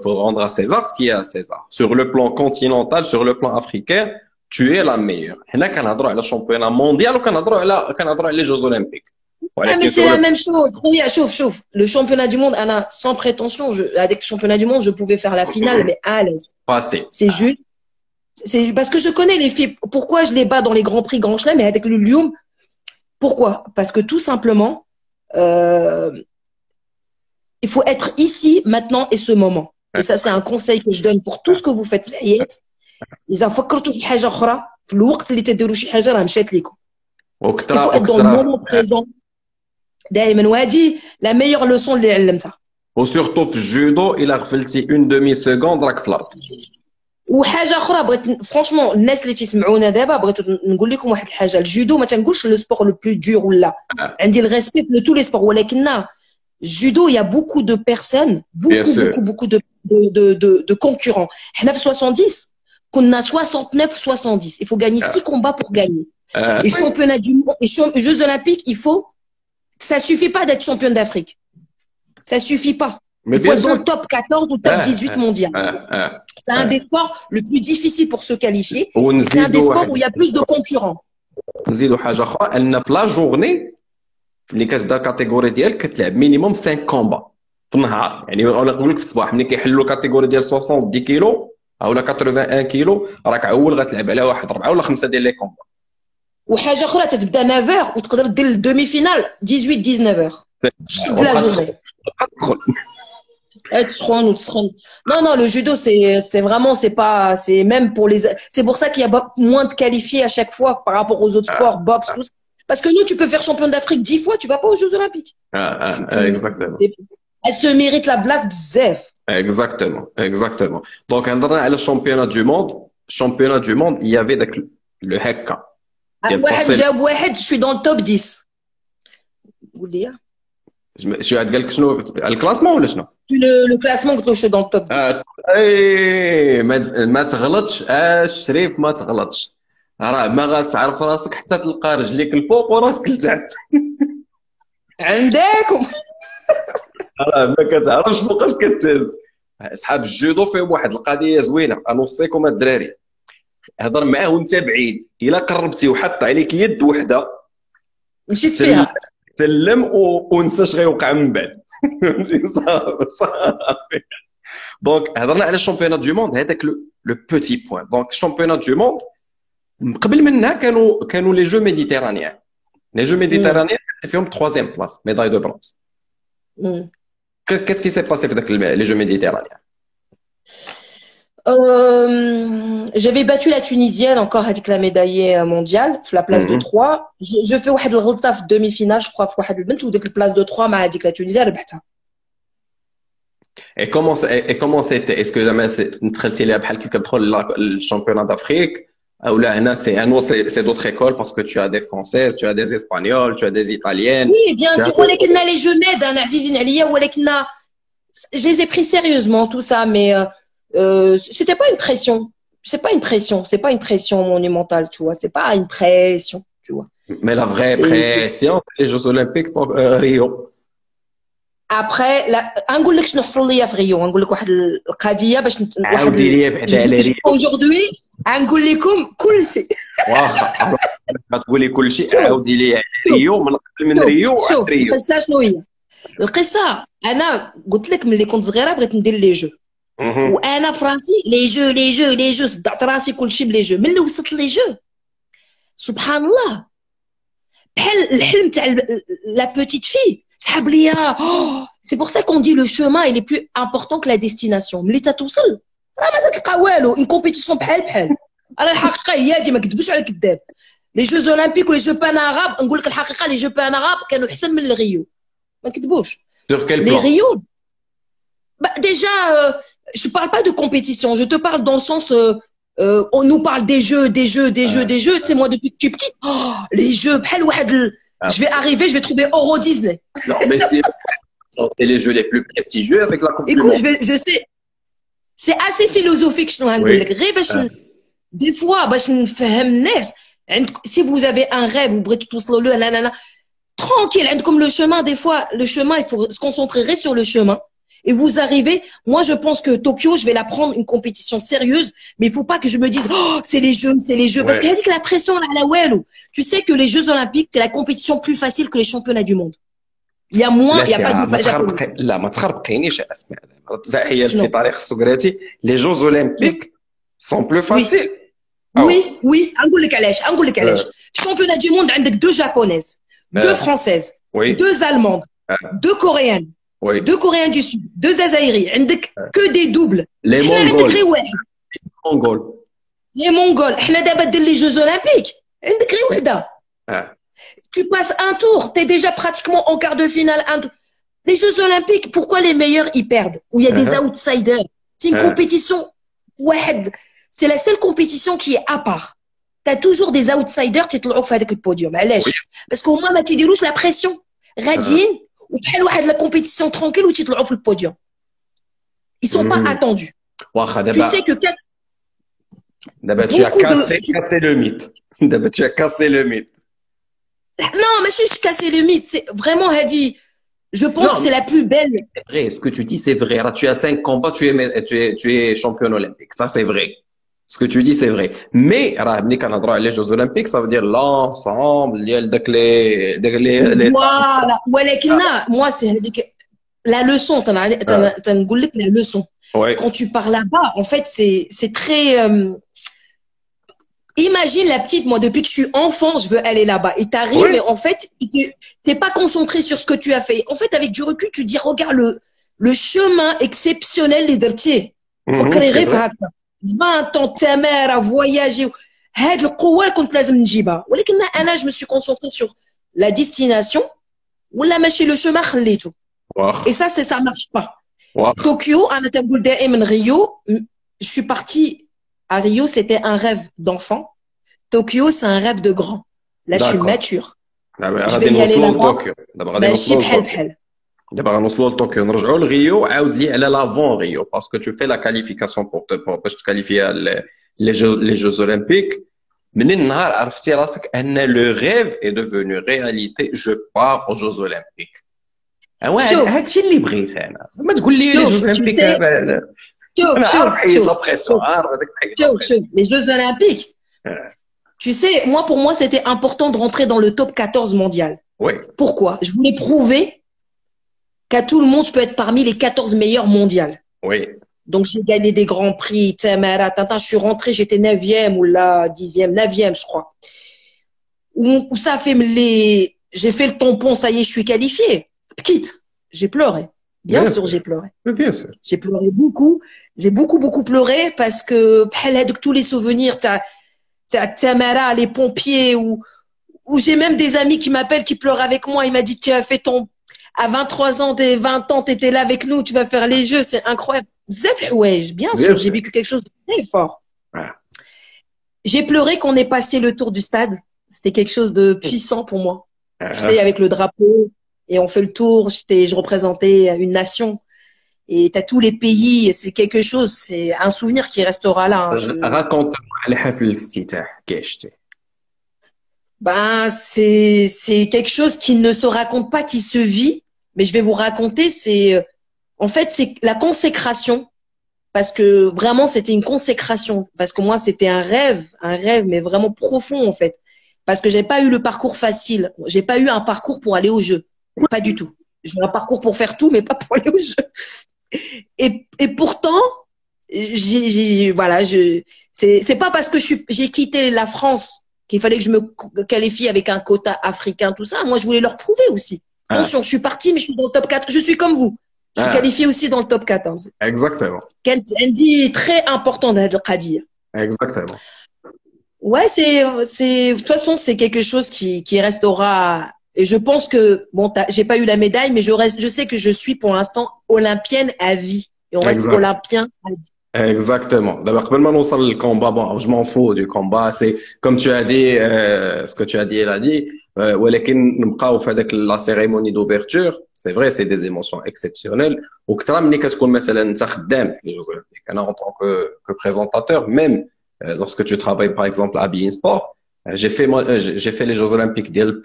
faut rendre à César ce qui est à César. Sur le plan continental, sur le plan africain, tu es la meilleure. هنا كنهضروا على championnat mondial وكنهضروا على les Jeux Olympiques. Mais c'est la même chose. شوف, le championnat du monde, Anna, sans prétention, avec le championnat du monde, je pouvais faire la finale, mais à l'aise. C'est juste, c'est parce que je connais les filles. Pourquoi je les bats dans les grands prix, Grand Chelem, mais avec le Lyoum, pourquoi? Parce que tout simplement, il faut être ici, maintenant et ce moment. Et ça, c'est un conseil que je donne pour tout ce que vous faites. إذا فكرتوا في حاجة أخرى في الوقت اللي تديروا شي حاجة راه مشات لكم. Il faut être dans le moment présent. دائما وهذه la meilleure leçon اللي علمتها. وسورتو في الجودو إلا غفلتي une demi seconde راك في الأرض. وحاجة أخرى بغيت فرانشمون الناس اللي تسمعونا دابا بغيت نقول لكم واحد الحاجة الجودو ما تنقولش لو سبور لو بلو دور ولا عندي الريسبي في tous les sports ولكن judo, il y a beaucoup de personnes, beaucoup de concurrents. حنا في 70 كنا 69 70. Il faut gagner 6 combats pour gagner. Les championnats du monde, les Jeux Olympiques, ça suffit pas d'être championne d'Afrique. Ça suffit pas. Il faut être dans le top 14 ou top 18 mondial. C'est un des sports le plus difficile pour se qualifier. C'est un des sports où il y a plus de concurrents. نزيدوا حاجة أخرى أن في لا جورني اللي كتبدا الكاتيجوري ديالك كتلعب مينيموم 5 كومبا في النهار يعني ولا نقول لك في الصباح ملي كيحلوا الكاتيجوري ديال 70 كيلو اولا 81 كيلو راك عول غتلعب على واحد 4 ولا 5 ديال لي كومبا وحاجه اخرى تتبدا 9h وتقدر دير الدومي فينال 18 19h شد لا جورني تسخن non le judo c'est vraiment c'est même pour les c'est pour ça qu'il y a moins de qualifiés à chaque fois par rapport aux autres sports boxe tout ça. Parce que nous, tu peux faire champion d'Afrique 10 fois, tu vas pas aux Jeux Olympiques. Exactement. Elle se mérite la place bzef. Exactement. Donc, dans le championnat du monde, il y avait le hekka. Je suis dans le top 10. Vous voulez? شو قال لك شنو الكلاسمون ولا شنو؟ Le classement que je suis dans le top 10. اي ما تغلطش شريف ما تغلطش. راه ما غاتعرف راسك حتى تلقى رجليك الفوق وراسك لتحت. عندكم. راه ما كتعرفش فوقاش كتهز. اصحاب الجودو فيهم واحد القضيه زوينه، انوصيكم الدراري، هضر معاه وانت بعيد، الا قربتي وحط عليك يد وحده مشيت فيها. سلم ونسى اش غيوقع من بعد. فهمتي؟ صافي. دونك هضرنا على الشامبيونات دو موند، هذاك لو بوتي بوين. دونك الشامبيونات دو موند قبل منها كانوا لي جو ميديتيرانيان. لي جو ميديتيرانيان فيهم 3 بلاص ميداي دو برونز. Qu'est-ce qui s'est passé avec les Jeux méditerranéens? J'avais battu la Tunisienne encore avec la médaillée mondiale, la place de 3. Je fais واحد الغلطة في demi-finale, je crois, في واحد البنت وديك البلاس de 3 مع هذيك la Tunisienne ربحتها. Et comment c'était? Est-ce que jamais دخلتي لها بحال كي كتدخل الشامبيونات d'Afrique ou là هنا c'est d'autres écoles parce que tu as des françaises, tu as des espagnoles, tu as des italiennes. Oui, bien sûr, ولكن les jeux med انا عزيزين عليا ولكن je les ai pris sérieusement tout ça mais c'était pas une pression. C'est pas une pression monumentale, tu vois, c'est pas une pression, tu vois. Mais la vraie pression, les Jeux Olympiques Rio. Après نقول لك شنو حصل لي في ريو، نقول لك واحد القضيه باش عاودي لي بعدا على ريو. aujourd'hui نقول لكم كل شيء. واخا غتقولي كل شيء، عاودي لي على ريو من قبل من ريو. شوف القصه شنو هي؟ القصه انا قلت لك ملي كنت صغيره بغيت ندير لي جو، وانا في راسي لي جو صدعت راسي كل شيء بلي جو. ملي وصلت لي جو سبحان الله بحال الحلم تاع لا بوتيت في سحب ليا. سي بور سا كون دي لو شومان il est plus important que la destination. ملي تتوصل راه ما تلقى والو، اون كومبيتيسيون بحال انا الحقيقه هي هادي، ما كذبوش على الكذاب. لي جوز اولمبيك ولي جو بان اغاب نقول لك الحقيقه، لي جو بان اغاب كانوا احسن من الريو، ما كذبوش. Sur quel les plan? Rio déjà je parle pas de compétition, je te parle dans le sens on nous parle des jeux. C'est moi depuis que tu es petite, les jeux بحال واحد je vais arriver, je vais trouver Euro Disney. Non, mais c'est les jeux les plus prestigieux avec la Coupe du Monde. Écoute, je sais, c'est assez philosophique شنو هنقول لك غير باش des fois باش نفهم الناس. Si vous avez un rêve vous بغيتوا توصلوا له لا tranquille, comme le chemin, des fois, le chemin, il faut se concentrer sur le chemin. Et vous arrivez, moi je pense que Tokyo, je vais la prendre une compétition sérieuse, mais il faut pas que je me dise, oh, c'est les jeux. Ouais. Parce qu'il y a dit que la pression, la Wello. Tu sais que les Jeux Olympiques, c'est la compétition plus facile que les championnats du monde. Il y a moins, il y a pas de... لا ما تخربقينيش اسمع هي في طريق سكراتي les Jeux Olympiques sont plus faciles. Oui, نقول لك علاش. Championnat du monde عندك 2 japonaises, 2 françaises, 2 allemandes, 2 coréennes, 2 coréens du sud, 2 azaïris, عندك que des doubles. Les Mongols. احنا دابا دير لي Jeux Olympiques عندك غير وحده. Tu passes un tour, tu es déjà pratiquement en quart de finale. Les Jeux Olympiques, pourquoi les meilleurs ils perdent? Où il y a des outsiders. C'est une compétition. C'est la seule compétition qui est à part. Tu as toujours des outsiders qui te l'offrent avec le podium. Parce qu'au moins, tu déroules la pression. Radine, ou la compétition tranquille où tu te l'offres le podium. Ils ne sont pas attendus. Tu sais que. D'abord, tu as cassé le mythe. D'abord, tu as cassé le mythe. Non, mais je suis cassé le mythe. C'est vraiment, Hadi. Je pense que c'est la plus belle. C'est vrai, ce que tu dis, c'est vrai. Là, tu as 5 combats, tu es championne olympique. Ça, c'est vrai. Ce que tu dis, c'est vrai. Mais, les Jeux Olympiques, ça veut dire l'ensemble, les... Voilà. Moi, c'est la leçon. La leçon. Quand tu pars là-bas, en fait, c'est très... Imagine la petite, moi, depuis que je suis enfant, je veux aller là-bas. Et t'arrives, mais en fait, t'es pas concentré sur ce que tu as fait. En fait, avec du recul, tu dis, regarde le chemin exceptionnel des Dertiers. Faut que les rêves 20 ans, ta mère a voyagé. هاد القوة كنت لازم نجيبها. ولكن أنا je me suis concentré sur la destination. ولا ماشي le chemin خليته. Et ça marche pas. Tokyo, أنا تنقول دائما Rio. Je suis partie à Rio, c'était un rêve d'enfant. Tokyo, c'est un rêve de grand. Là, je suis mature. Je vais y aller là-bas. ماشي بحال. دابا غنوصلوا لطوكيو نرجعوا لغيو عاود لي على لافون غيو باسكو tu fais la qualification باش تكاليفيا لي جوز اولمبيك. من النهار عرفتي راسك ان لو ريف اي دوفونو رياليتي جو بار او جوز اولمبيك. شوف هادشي اللي بغيت انا. ما تقول لي لي شوف جوز اولمبيك شوف انا عارف شوف حيد شوف لا بريسيون، شوف عارف هذاك حيد لا شوف بريسيون. les Jeux Olympiques. Tu sais, pour moi, c'était important de rentrer dans le top 14 mondial. وي Pourquoi? Je voulais prouver qu'à tout le monde, je peux être parmi les 14 meilleurs mondiales. وي Donc, j'ai gagné des grands prix. Tamara, Tintin, je suis rentrée, j'étais 9e ou là, 10e, 9e, je crois. Où ça fait les... J'ai fait le tampon, ça y est, je suis qualifiée. Quitte, j'ai pleuré. Bien Bien sûr, sûr. j'ai pleuré. Bien sûr. J'ai pleuré beaucoup. J'ai beaucoup pleuré parce que tous les souvenirs, t'as Tamara, les pompiers, ou j'ai même des amis qui m'appellent, qui pleurent avec moi. Il m'a dit, tu as fait à 23 ans, 20 ans, t'étais là avec nous, tu vas faire les jeux, c'est incroyable. Ouais, bien sûr, j'ai vécu quelque chose de très fort. Ah. J'ai pleuré qu'on ait passé le tour du stade. C'était quelque chose de puissant pour moi. Tu sais, avec le drapeau, et on fait le tour, je représentais une nation. Et t'as tous les pays, c'est quelque chose, c'est un souvenir qui restera là. Raconte-moi على حفل الافتتاح كيفاش شتي. Ben, c'est quelque chose qui ne se raconte pas, qui se vit. Mais je vais vous raconter, en fait, c'est la consécration. Parce que vraiment, c'était une consécration. Parce que moi, c'était un rêve, mais vraiment profond, en fait. Parce que j'ai pas eu le parcours facile. J'ai pas eu un parcours pour aller au jeu. Pas du tout. J'ai eu un parcours pour faire tout, mais pas pour aller au jeu. Et pourtant, voilà, c'est pas parce que j'ai quitté la France qu'il fallait que je me qualifie avec un quota africain, tout ça. Moi, je voulais leur prouver aussi. Attention, je suis partie, mais je suis dans le top 4. Je suis comme vous. Je suis qualifiée aussi dans le top 14. Exactement. Elle dit très important d'Adel Qadir. Exactement. Ouais, de toute façon, c'est quelque chose qui restera. Et je pense que, bon, j'ai pas eu la médaille, mais je sais que je suis pour l'instant olympienne à vie. Et on reste olympien à vie. Exactement. D'abord, قبل ما نوصل للكومبا, bon, je m'en fous du combat. C'est comme tu as dit, ce que tu as dit, elle a dit. ولكن نبقاو في هذاك la cérémonie d'ouverture. C'est vrai, c'est des émotions exceptionnelles. وكثر ملي كتكون مثلا انت خدام في les Jeux Olympiques. انا en tant que présentateur, même lorsque tu travailles par exemple à Bein Sport, j'ai fait les Jeux Olympiques ديال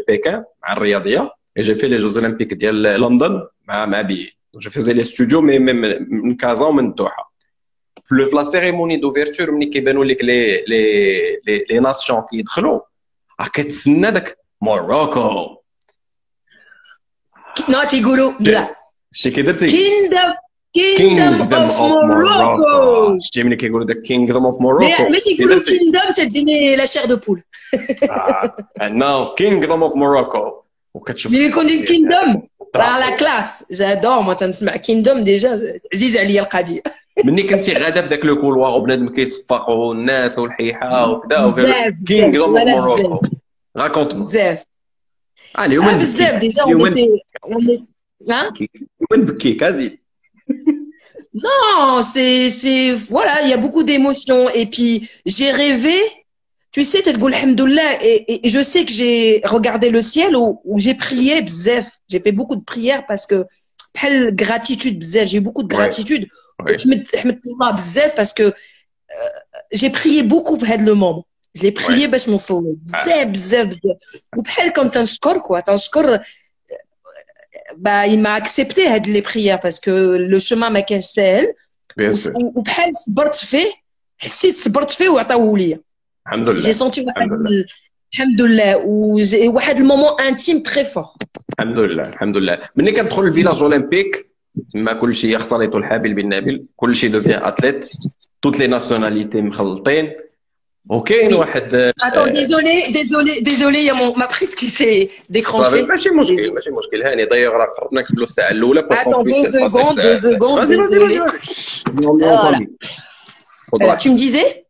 Pékin مع الرياضية, et j'ai fait les Jeux Olympiques ديال لندن مع Bein. Je faisais les studios mais même من كازا ومن الدوحة. في la cérémonie d'ouverture ملي كيبانوا لك les nations كيدخلوا كتسنى داك موروكو. Non, تيقولوا لا. شتي كي درتي؟ Kingdom of Morocco. شتي ملي كيقولوا داك Kingdom of Morocco. ملي تيقولوا Kingdom تديني la chair de poule. Non, Kingdom of Morocco. وكتشوف ملي يكون ديك Kingdom راه لا كلاس. جادور ما تنسمع Kingdom ديجا عزيز عليا القضيه. مني كنتي غادا في داك لو كولوار وبنادم كيصفقوا الناس والحيحه وكذا Kingdom of Morocco. راكونت بزاف. اليوم بزاف ديجا on est وين بكيك ازيد. Non, voilà, il y a beaucoup d'émotions. Et puis, j'ai rêvé, tu sais, et je sais que j'ai regardé le ciel où j'ai prié, bzef. J'ai fait beaucoup de prières parce que, gratitude, bzef. J'ai eu beaucoup de gratitude. Bzef, parce que j'ai prié beaucoup pour le moment. Je l'ai prié, باش نوصل. Bzef. Ou comme t'enchkor, quoi. T'enchkor. Bah, il m'a accepté les prières parce que le chemin m'a كانش سهل. وبحال صبرت فيه حسيت صبرت فيه وعطاوه ليا. الحمد لله. J'ai senti الحمد لله واحد المومون انتيم تري فور. الحمد لله. ملي كتدخل الفيلاج اولمبيك تما كلشي يختلط الحابل بالنابل, كلشي دوفيان اتليت, toutes les nationalités مخلطين. وكاين واحد Attends, désolé, il y a ma prise qui s'est déclenchée. ماشي مشكل هاني. دايوغ راه قربنا نكملوا الساعه الاولى. Attends, 2 secondes, désolé. Voilà, tu me disais?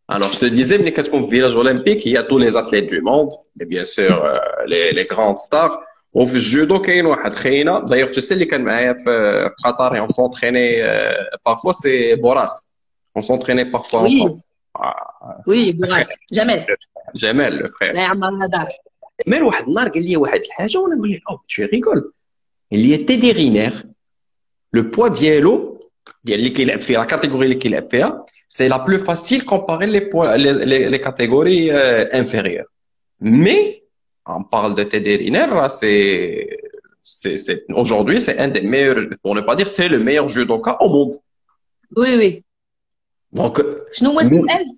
Alors, je te disais, ملي كتكون في village olympique, il y a tous les athlètes du monde, et bien sûr les grandes stars. وفي الجودو كاين واحد خينا, d'ailleurs tu sais اللي كان معايا في قطر, on s'entraînait parfois, c'est Boras. On s'entraînait parfois ensemble. Oui, Boras. Jamel, le frère. لا يعمر هذا. مال واحد النهار قال لي واحد الحاجه وانا نقول له tu rigoles. اللي هي Teddy Riner. Le poids ديالو ديال اللي كيلعب فيها la catégorie اللي كيلعب فيها c'est la plus facile comparé les poids les catégories inférieures. Mais on parle de Teddy Riner, là, aujourd'hui c'est un des meilleurs, pour ne pas dire c'est le meilleur judoka au monde. Oui, oui. Donc شنو هو السؤال؟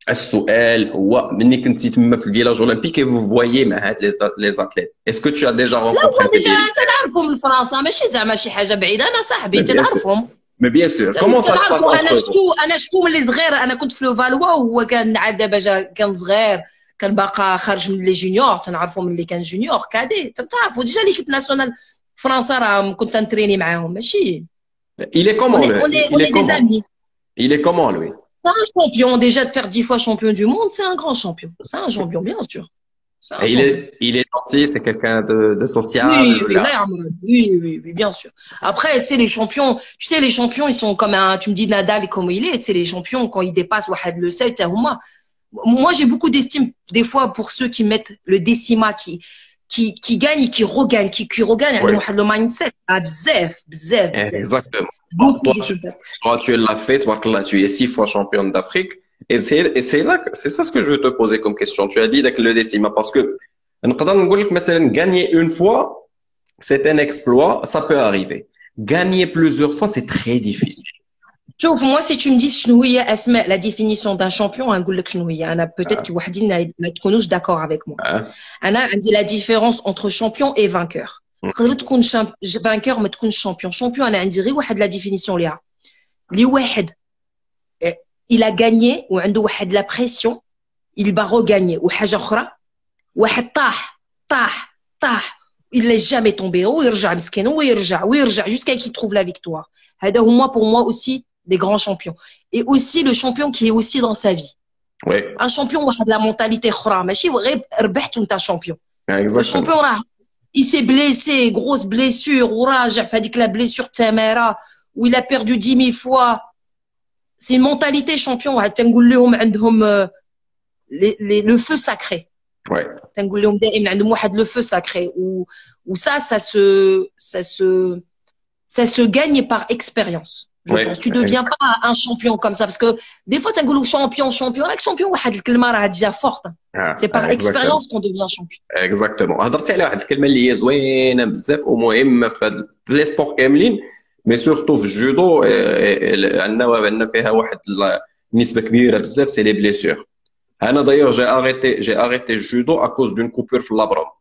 السؤال هو مني كنتي تما في الفيلاج اولمبيك et vous voyez مع هاد les athlètes. Est-ce que tu as déjà لا rencontré هو ديجا Teddy? تنعرفهم من فرنسا ماشي زعما شي حاجه بعيده انا صاحبي Mais bien sûr. تنعرفهم Mais bien sûr. Comment ça se passe تنعرفوا entre vous? انا شفتو ملي صغير انا كنت في لو فالوا وهو كان عاد دابا جا كان صغير كان باقا خارج من لي جونيور تنعرفوا ملي كان جونيور كادي تعرفوا ديجا ليكيب ناسيونال فرنسا راه كنت نتريني معاهم ماشي Il est comment lui? on Il est est des comment? amis. Il est comment lui? C'est un champion déjà de faire 10 fois champion du monde c'est un grand champion c'est un champion bien sûr c'est un Et champion. il est gentil, c'est quelqu'un de sociable. Oui, oui, là. là, oui, oui, oui, bien sûr. Après, tu sais, les champions, ils sont comme tu me dis Nadal et comment il est, tu sais, les champions, quand ils dépassent Wahed le sel, tu sais, moi, j'ai beaucoup d'estime, des fois, pour ceux qui mettent le décima, qui gagnent et qui regagnent, qui regagnent, Oui. le mindset, bzef, bzef, bzef. Exactement. Beaucoup Toi, de toi, tu l'as fait, tabarakallah, tu es 6 fois championne d'Afrique. Et c'est là, c'est ça ce que je veux te poser comme question. Tu as dit avec le décima parce que نقدر نقول لك مثلا gagner une fois, c'est un exploit, ça peut arriver. Gagner plusieurs fois, c'est très difficile. شوف moi si tu me dis شنو هي اسماء la définition d'un champion نقول لك شنو هي انا peut-être que وحدين ما تكونوش d'accord avec moi Hein? انا عندي la différence entre champion et vainqueur تقدر تكون vainqueur ما تكونش champion champion انا عندي غير واحد la définition ليها اللي واحد il a gagné وعنده واحد la pression il va regagner وحاجه اخرى واحد طاح il laisse jamais tomber ويرجع مسكين ويرجع jusqu'à qu'il trouve la victoire هذا هما pour moi aussi des grands champions et aussi le champion qui est aussi dans sa vie Oui. un champion واحد la mentalité اخرى ماشي غير ربحت وانت champion le Exactement. champion راه il s'est blessé grosse blessure وراجع في هذيك la blessure تماره où il a perdu 10 000 fois c'est une mentalité champion واحد تنقول لهم عندهم le feu sacré. Ouais. تنقول لهم دائما عندهم واحد لو فو ساكري و ça se gagne par expérience. Je pense tu deviens pas un champion comme ça parce que des fois تنقولوا champion راك champion واحد الكلمه راه déjà forte. C'est par expérience qu'on devient champion. Exactement. هضرتي على واحد الكلمه اللي هي زوينه بزاف ومهمه في لي سبور كاملين مي سورتو في الجودو عندنا فيها واحد نسبه كبيره بزاف سي لي بليسيور. انا d'ailleurs j'ai arrêté le judo à cause d'une coupure في l'abdomen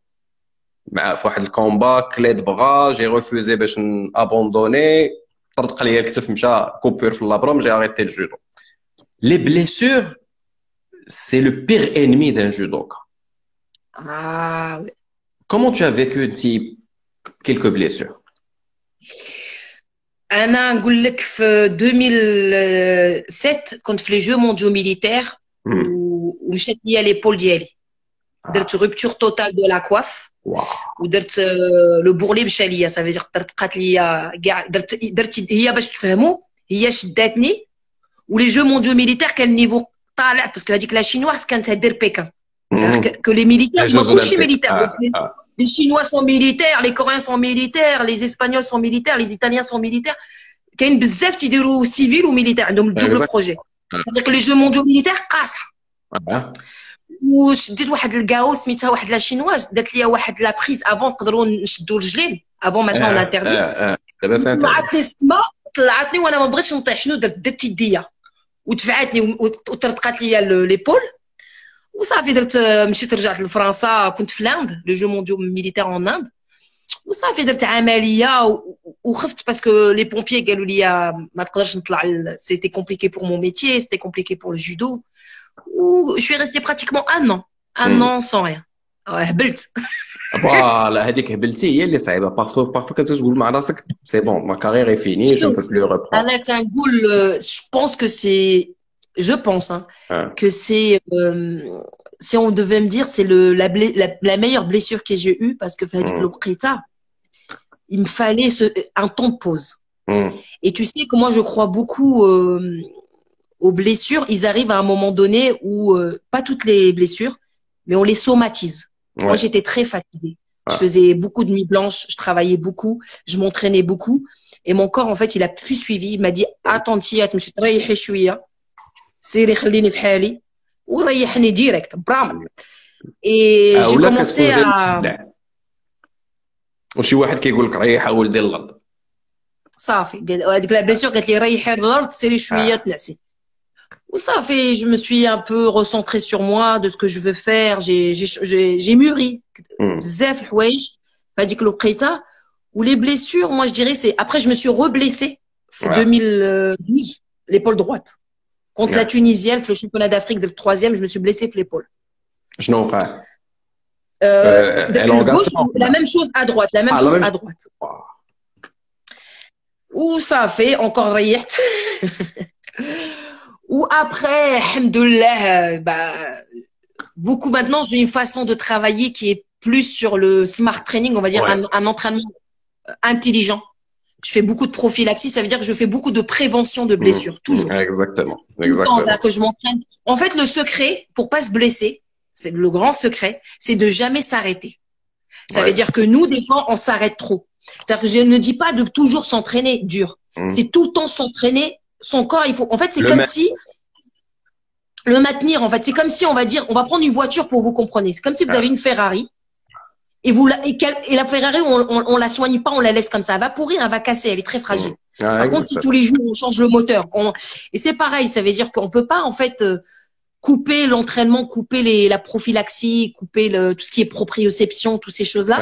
مع في واحد الكومبا كليد بغا جي ريفوزي باش ابوندوني طرق ليا الكتف مشى كوبور في l'abdomen j'ai arrêté le judo. Les blessures c'est le pire ennemi d'un judoka. Ah oui. Comment tu as vécu quelques blessures? انا نقول لك في 2007 كنت في لي جو مونديو ميليتير ومشات ليا ليبول ديالي درت رupture totale de la coiffe ودرت لو بورلي مشى ليا صافي طرقات ليا كاع درت هي باش تفهموا هي شداتني ولي جو مونديو ميليتير كان نيفو طالع باسكو هذيك لا شينواز كانت دير بيكان que les militaires ماكولشي militaires les chinois sont militaires les coréens sont militaires les espagnols sont militaires les italiens sont militaires كاين بزاف تيديروا سيفيل وميليتير عندهم الدوبل بروجي هذيك لي جو مونديو ميليتير قاصحه وشديت واحد الكاو سميتها واحد لا شينواز دات ليا واحد لا بريز افون نقدروا نشدوا رجلين افون ماتنون اون انتردي طلعتني وانا ما بغيتش نطيح شنو درت يديا ودفعتني وترتقات ليا ليبول وصافي درت مشيت رجعت لفرنسا كنت في لاند لو جو مونديو ميليتير اون اند وصافي درت عمليه وخفت باسكو لي بومبيي قالوا لي ما تقدرش نطلع سيتي كومبليكي بور مون ميتيي سيتي كومبليكي بور الجودو و je suis restée pratiquement un an sans rien هبلت فوالا هذيك هبلتي هي اللي صعيبه بارفو كتقول مع راسك سي بون ما كارير اي فيني جو بو بلو ريبرون انا كنقول je pense que c'est je pense que c'est si on devait me dire c'est la meilleure blessure que j'ai eue parce que Fadik Lopreta il me fallait un temps de pause et tu sais que moi je crois beaucoup aux blessures ils arrivent à un moment donné où pas toutes les blessures mais on les somatise moi j'étais très fatiguée Je faisais beaucoup de nuits blanches, je travaillais beaucoup, je m'entraînais beaucoup. Et mon corps, en fait, il a plus suivi. Il m'a dit, attends, تمشي تريحي شوية. سيري خليني في حالي. وريحني direct. Bram. Et j'ai commencé à... وشي واحد كيقول لك ريح اول ديال الارض صافي هذيك لا بليسيور قالت لي ريحي الارض سيري شويه تنعسي وصافي je me suis un peu recentrée sur moi de ce que je veux faire j'ai mûri بزاف الحوايج في هذيك الوقيته ou les blessures moi je dirais c'est après je me suis reblessée en 2012 l'épaule droite contre la Tunisienne le championnat d'Afrique de le 3e je me suis blessée في l'épaule شنو وقع gauche, la même chose à droite, la même chose à droite. Ou ça fait encore ريحت. Ou après, alhamdoulilah, bah, beaucoup maintenant, j'ai une façon de travailler qui est plus sur le smart training, on va dire un entraînement intelligent. Je fais beaucoup de prophylaxie, ça veut dire que je fais beaucoup de prévention de blessures, toujours. Exactement. C'est-à-dire que je m'entraîne. En fait, le secret, pour pas se blesser, c'est le grand secret, c'est de jamais s'arrêter. Ça veut dire que nous, des fois, on s'arrête trop. C'est-à-dire que je ne dis pas de toujours s'entraîner dur. C'est tout le temps s'entraîner. Son corps, il faut. En fait, c'est comme si le maintenir. En fait, c'est comme si on va dire, on va prendre une voiture pour vous compreniez. C'est comme si vous avez une Ferrari et la Ferrari, on la soigne pas, on la laisse comme ça. Elle va pourrir, elle va casser, elle est très fragile. Par contre, si tous les jours on change le moteur, et c'est pareil, ça veut dire qu'on peut pas en fait couper l'entraînement, couper la prophylaxie, couper tout ce qui est proprioception, toutes ces choses-là.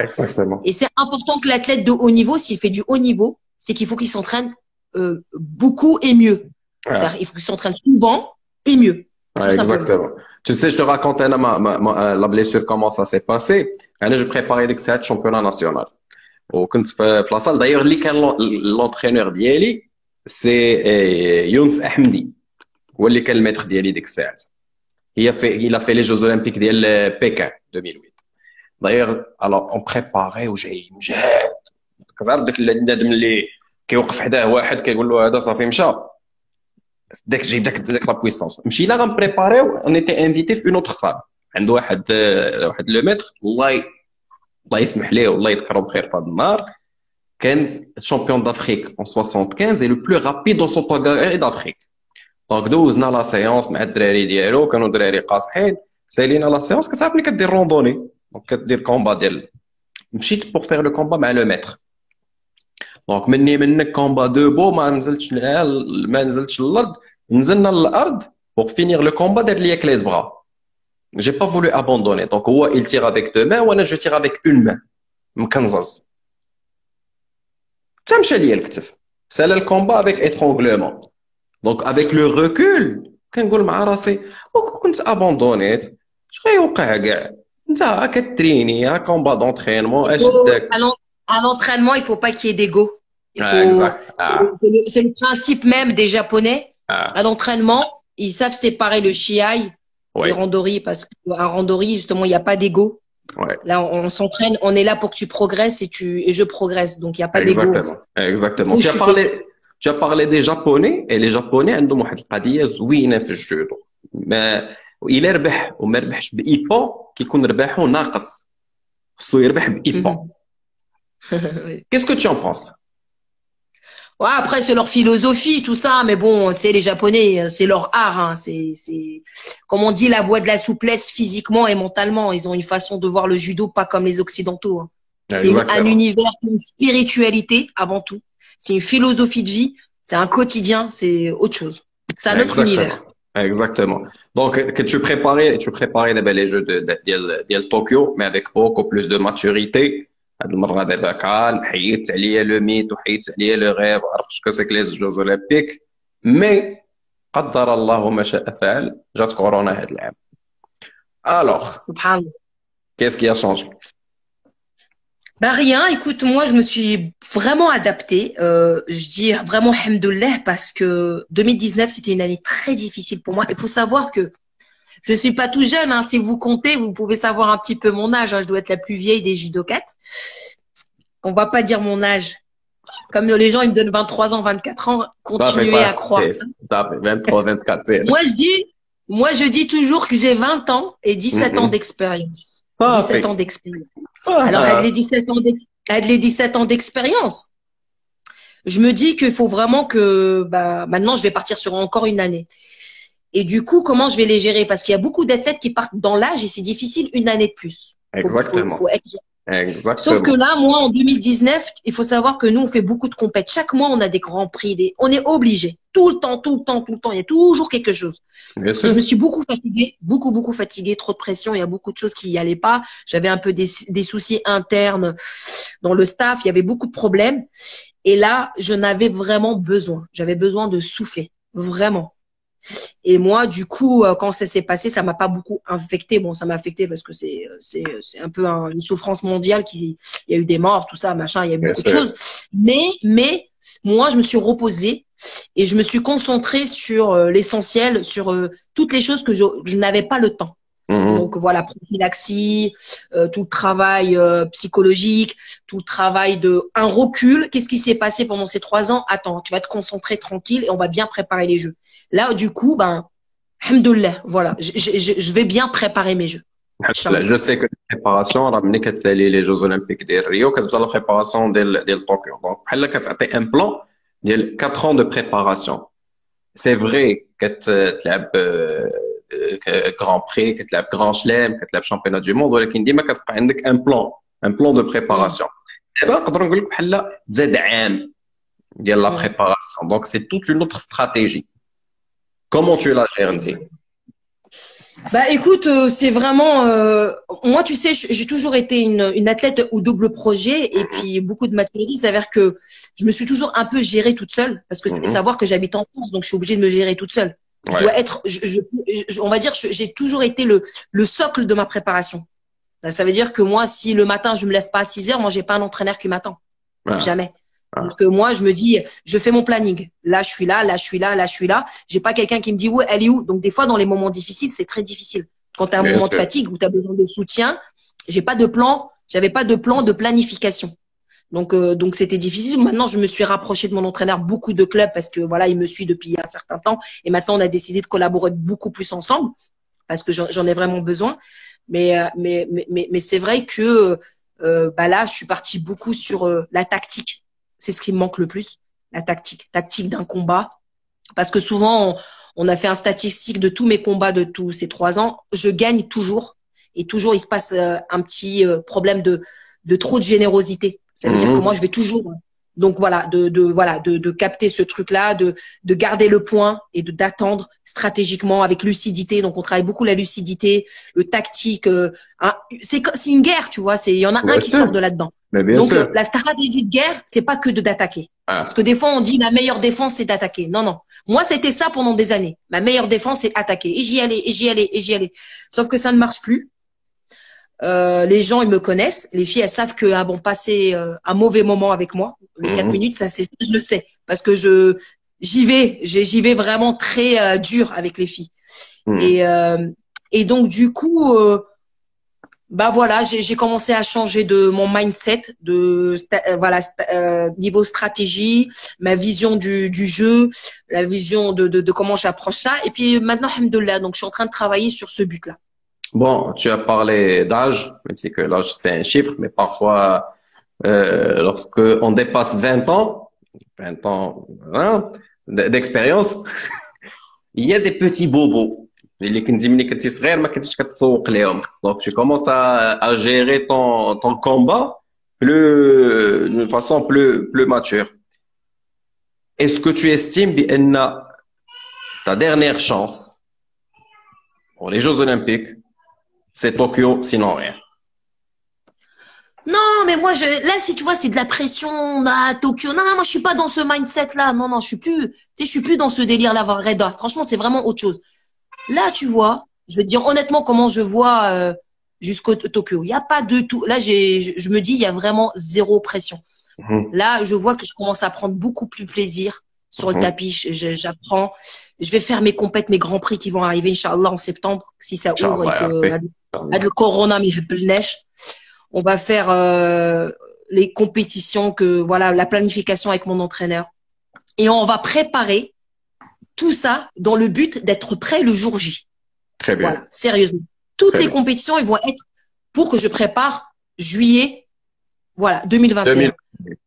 Et c'est important que l'athlète de haut niveau, s'il fait du haut niveau, c'est qu'il faut qu'il s'entraîne beaucoup et mieux. C'est-à-dire, il faut qu'il s'entraîne souvent et mieux. Exactement. Tu sais, je te raconte la blessure, comment ça s'est passé. Je préparais le championnat national. وكنت في la salle. D'ailleurs, اللي كان l'entraîneur ديالي c'est يونس أحمدي. هو اللي كان الميتر ديالي ديك الساعات. Il a fait les Jeux Olympiques de Pékin 2008. D'ailleurs, alors on préparait وجاي مجهد. كتعرف داك النادم اللي كيوقف حداه واحد كيقول له هذا صافي مشى. داك جايب داك لا بويسونس. مشينا غنبريباريو on était invité في une autre salle. عند واحد لو ميتر الله يسمح ليه والله يذكره بخير في هذا النهار. كان champion d'Afrique en 75 et le plus rapide dans son catégorie d'Afrique. دونك دوزنا لا سيونس مع الدراري ديالو كانوا دراري قاصحين سالينا لا سيونس كتعرف ملي كدير روندوني دونك كدير كومبا ديال مشيت بور فيغ لو كومبا مع لو ميتر دونك منك كومبا دوبو ما نزلتش للارض نزلنا للارض بور فينير لو كومبا دار ليا كلي بغا جي با فولو ابوندوني دونك هو il tire avec deux mains وانا جو tire avec une main مكنزز حتى مشى ليا الكتف سالا الكومبا avec étranglement. Donc, avec le recul, كنقول مع راسي كنت ابوندونيت اش غيوقع كاع انت كتريني ها كومبا دونترينمون اش داك à l'entraînement il faut pas qu'il y ait d'ego c'est le principe même des japonais à l'entraînement ils savent séparer le shiai des randori parce qu'un randori justement il n'y a pas d'ego là on s'entraîne on est là pour que tu progresses et je progresse donc il n'y a pas d'ego exactement tu as parlé des Japonais et les Japonais عندهم واحد القضيه زوينه في الجودو ما الا ربح وما ربحش بايبون كيكون رباحو ناقص خصو يربح بايبون qu'est-ce que tu en penses ouais après c'est leur philosophie tout ça mais bon tu sais les Japonais c'est leur art hein. c'est comme on dit la voie de la souplesse physiquement et mentalement ils ont une façon de voir le judo pas comme les occidentaux hein. C'est un univers une spiritualité avant tout. C'est une philosophie de vie, c'est un quotidien, c'est autre chose. C'est un autre univers. Exactement. Donc, que tu préparais les Jeux de Tokyo, mais avec beaucoup plus de maturité. هاد المرة دابا كالم حيدت عليا لو ميت وحيدت عليا لو غيف عرفت شكون سي لي جوز اولمبيك مي قدر الله ما شاء فعل جات كورونا هاد العام. Alors, سبحان الله. Qu'est-ce qui a changé? Bah rien, écoute, moi je me suis vraiment adaptée, je dis vraiment alhamdoulilah parce que 2019 c'était une année très difficile pour moi. Il faut savoir que je suis pas tout jeune, hein. Si vous comptez, vous pouvez savoir un petit peu mon âge, hein. Je dois être la plus vieille des judokates. On va pas dire mon âge. Comme les gens ils me donnent 23 ans, 24 ans, continuez à croire. 23, 24. Moi je dis toujours que j'ai 20 ans et 17 ans d'expérience. 17 ans d'expérience. Alors, elle a les 17 ans elle a les 17 ans d'expérience. Je me dis qu'il faut vraiment que, bah, maintenant, je vais partir sur encore une année. Et du coup, comment je vais les gérer? Parce qu'il y a beaucoup d'athlètes qui partent dans l'âge et c'est difficile une année de plus. Exactement. Faut être... Sauf que Exactement. là, moi, en 2019, il faut savoir que nous, on fait beaucoup de compètes. Chaque mois, on a des grands prix. On est obligé. Tout le temps, tout le temps, tout le temps. Il y a toujours quelque chose. Bien Et je sûr. me suis beaucoup fatiguée, beaucoup fatiguée, trop de pression. Il y a beaucoup de choses qui n'y allaient pas. J'avais un peu des soucis internes dans le staff. Il y avait beaucoup de problèmes. Et là, je n'avais vraiment besoin. J'avais besoin de souffler. Vraiment. Et moi, du coup, quand ça s'est passé, ça m'a pas beaucoup infecté. Bon, ça m'a affecté parce que c'est un peu une souffrance mondiale il y a eu des morts, tout ça, machin, il y a eu Bien beaucoup de sûr. choses. Mais moi, je me suis reposée et je me suis concentrée sur l'essentiel, sur toutes les choses que je n'avais pas le temps. Mhm. Donc voilà, prophylaxie, tout le travail psychologique, tout le travail de un recul. Qu'est-ce qui s'est passé pendant ces 3 ans? Attends, tu vas te concentrer tranquille et on va bien préparer les jeux. Là, du coup, ben, alhamdoulilah, voilà, je vais bien préparer mes jeux. لا Inch'Allah. جو سي كو البريباراسيون راه ملي كتسالي لي جوز اولمبيك ديال ريو كتبدا لا بريباراسيون ديال طوكيو دونك بحال كتعطي ان بلان ديال 4 ans دو بريباراسيون سي فري كتلعب كران بري كتلعب كران شلام كتلعب شامبيونات دو موند ولكن ديما كتبقى عندك ان بلان دو Mm, بريباراسيون دابا نقدر نقول لك بحال تزاد عام ديال لا mm. بريباراسيون دونك سي توت اون اوتر استراتيجي كومون tu la gères انت Bah écoute, c'est vraiment moi tu sais j'ai toujours été une athlète au double projet et puis beaucoup de maturité, il s'avère que je me suis toujours un peu gérée toute seule parce que savoir que j'habite en France donc je suis obligée de me gérer toute seule. Je ouais dois être on va dire j'ai toujours été le socle de ma préparation. Ça veut dire que moi si le matin je me lève pas à 6 heures, moi j'ai pas un entraîneur qui m'attend. ah, Jamais. ah. Parce que moi, je me dis, je fais mon planning. Là, je suis là, là, je suis là, là, je suis là. J'ai pas quelqu'un qui me dit, ouais, elle est où? Donc, des fois, dans les moments difficiles, c'est très difficile. Quand tu as un Bien moment de sûr. fatigue où tu as besoin de soutien, j'ai pas de plan, j'avais pas de plan de planification. Donc c'était difficile. Maintenant, je me suis rapprochée de mon entraîneur, beaucoup de clubs, parce que voilà, il me suit depuis un certain temps. Et maintenant, on a décidé de collaborer beaucoup plus ensemble, parce que j'en ai vraiment besoin. Mais c'est vrai que bah là, je suis partie beaucoup sur la tactique. C'est ce qui me manque le plus, la tactique d'un combat. Parce que souvent, on a fait un statistique de tous mes combats de tous ces 3 ans. Je gagne toujours. Et toujours, il se passe un petit problème de trop de générosité. Ça veut dire que moi, je vais toujours. Donc voilà, de capter ce truc-là, de garder le point et d'attendre stratégiquement avec lucidité. Donc on travaille beaucoup la lucidité, le tactique. C'est une guerre, tu vois. Il y en a un Bien qui sûr. sort de là-dedans. Mais bien Donc sûr. la stratégie de guerre, c'est pas que d'attaquer. Ah. Parce que des fois on dit la meilleure défense c'est d'attaquer. Non non. Moi c'était ça pendant des années. Ma meilleure défense c'est attaquer. Et j'y allais, et j'y allais, et j'y allais. Sauf que ça ne marche plus. Les gens ils me connaissent, les filles elles savent qu'elles vont passer un mauvais moment avec moi. Les 4 minutes, ça c'est, je le sais, parce que j'y vais vraiment très dur avec les filles. Et donc du coup, bah voilà, j'ai commencé à changer de mon mindset, niveau stratégie, ma vision du jeu, la vision de comment j'approche ça. Et puis maintenant, alhamdoulilah, donc je suis en train de travailler sur ce but-là. Bon, tu as parlé d'âge, même si que l'âge c'est un chiffre, mais parfois, lorsque on dépasse 20 ans hein, d'expérience, il y a des petits bobos. اللي كنتي ملي كنتي صغير ما كنتيش كتسوق ليهم. Donc tu commences à gérer ton combat d'une façon plus mature. Est-ce que tu estimes بأن ta dernière chance pour les Jeux Olympiques c'est Tokyo, sinon rien? Non, mais moi, là, si tu vois, c'est de la pression à Tokyo. Non, non, moi, je suis pas dans ce mindset-là. Non, non, je suis plus dans ce délire-là, Reda. Franchement, c'est vraiment autre chose. Là, tu vois, je vais te dire honnêtement comment je vois jusqu'au Tokyo. Il y a pas de tout. Là, je me dis, il y a vraiment zéro pression. Là, je vois que je commence à prendre beaucoup plus plaisir sur le tapis. J'apprends. Je vais faire mes compètes, mes grands prix qui vont arriver, Inch'Allah, en septembre, si ça ouvre et que le corona on va faire les compétitions, voilà, la planification avec mon entraîneur. Et on va préparer tout ça dans le but d'être prêt le jour J. Très bien. Voilà, sérieusement. Toutes les compétitions, elles vont être pour que je prépare juillet, voilà, 2021. 2000.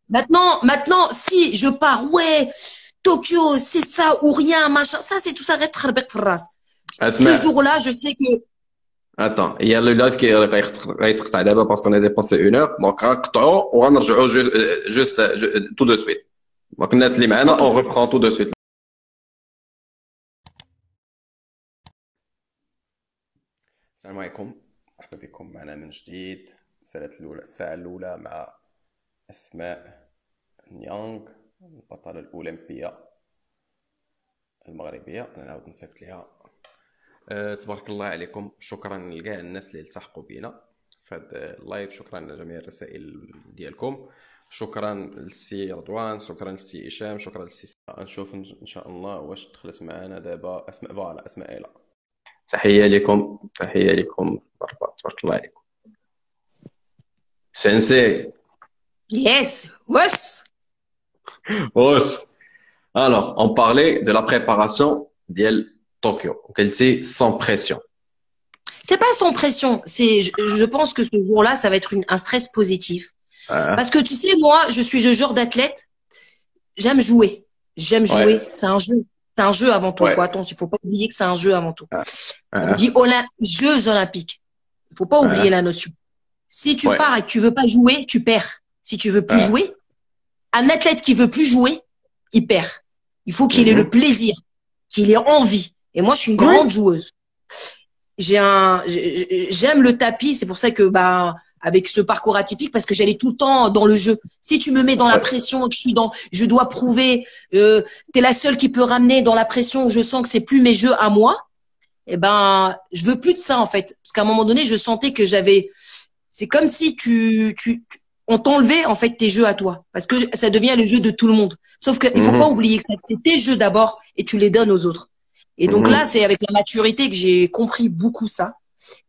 Maintenant, si je pars, ouais, Tokyo, c'est ça ou rien, machin, ça, c'est tout ça, ce اسمع jour-là, je sais que, attends il y a le live qui غيتقطع دابا parce qu'on a dépassé 1 heure donc غنقطعوا وغنرجعوا juste tout de suite donc الناس اللي معنا ok. on reprend tout de suite. السلام عليكم، مرحبا بكم معنا من جديد. الساعة الأولى مع أسماء نيانغ، البطلة الأولمبية المغربية. أنا نعاود نصيفط ليها. تبارك الله عليكم، شكرا لكاع الناس اللي التحقوا بينا في هذا اللايف. شكرا لجميع الرسائل ديالكم. شكرا للسي رضوان، شكرا للسي هشام، شكرا للسي نشوف ان شاء الله واش دخلت معنا دابا اسماء. فوالا اسماء إله. تحية لكم، تحية لكم، مرحبا، تبارك الله عليكم. سensei. Yes, was. Os. Alors, on parlait de la préparation d'El Tokyo. Qu'elle dit sans pression. C'est pas sans pression. Je pense que ce jour-là, ça va être un stress positif. Parce que tu sais, moi, je suis le genre d'athlète. J'aime jouer. J'aime jouer. Ouais. C'est un jeu. C'est un jeu avant tout. Ouais. Il faut pas oublier que c'est un jeu avant tout. On Ouais. dit Jeux olympiques. Il faut pas oublier la notion. Si tu Ouais. pars et que tu veux pas jouer, tu perds. Si tu veux plus Ouais. jouer, un athlète qui veut plus jouer, il perd. Il faut qu'il ait le plaisir, qu'il ait envie. Et moi, je suis une grande joueuse. J'aime le tapis. C'est pour ça que, avec ce parcours atypique, parce que j'allais tout le temps dans le jeu. Si tu me mets dans la pression, que je dois prouver, t'es la seule qui peut ramener dans la pression où je sens que c'est plus mes jeux à moi. Eh ben, je veux plus de ça, en fait. Parce qu'à un moment donné, je sentais que c'est comme si on t'enlevait, en fait, tes jeux à toi. Parce que ça devient le jeu de tout le monde. Sauf qu'il faut pas oublier que c'est tes jeux d'abord et tu les donnes aux autres. Et donc là, c'est avec la maturité que j'ai compris beaucoup ça.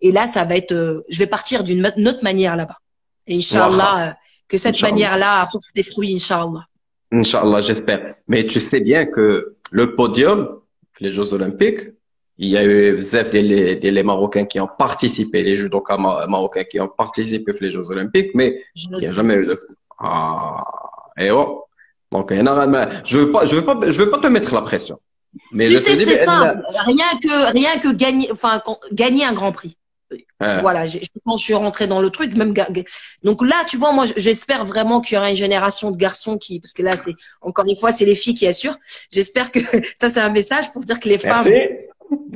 Et là, ça va être, je vais partir d'une autre manière là-bas. Et Inch'Allah, que cette manière-là apporte ses fruits, Inch'Allah. Inch'Allah, j'espère. Mais tu sais bien que le podium, les Jeux Olympiques, il y a eu des Marocains qui ont participé, les judokas marocains qui ont participé aux Jeux Olympiques, mais il n'y a jamais eu de. Et oh. Donc, je veux pas te mettre la pression. Mais tu sais, c'est ça. Rien que gagner un grand prix. Voilà, quand je suis rentrée dans le truc, même donc là, tu vois, moi, j'espère vraiment qu'il y aura une génération de garçons parce que là, c'est encore une fois, c'est les filles qui assurent. J'espère que ça, c'est un message pour dire que les femmes,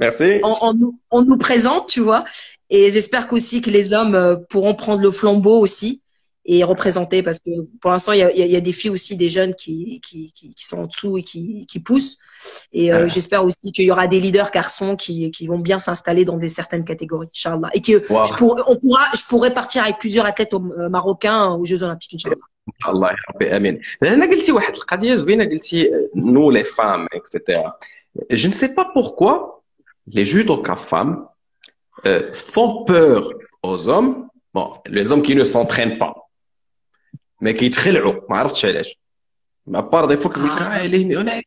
merci, on nous présente, tu vois, et j'espère qu'aussi que les hommes pourront prendre le flambeau aussi et représenter, parce que pour l'instant, il y a des filles aussi, des jeunes qui sont en dessous et qui poussent. Et j'espère aussi qu'il y aura des leaders garçons qui vont bien s'installer dans certaines catégories, Inch'Allah. Et que je pourrais partir avec plusieurs athlètes marocains aux Jeux Olympiques, Inch'Allah. الله يا ربي امين. انا قلتي واحد القضيه زوينه، قلتي nous les femmes etc. Je ne sais pas pourquoi les judokas femmes font peur aux hommes. Bon, les hommes qui ne s'entraînent pas mais qui يتخلعوا، ما عرفتش علاش. ما بار دي فوا كيقول لك عليه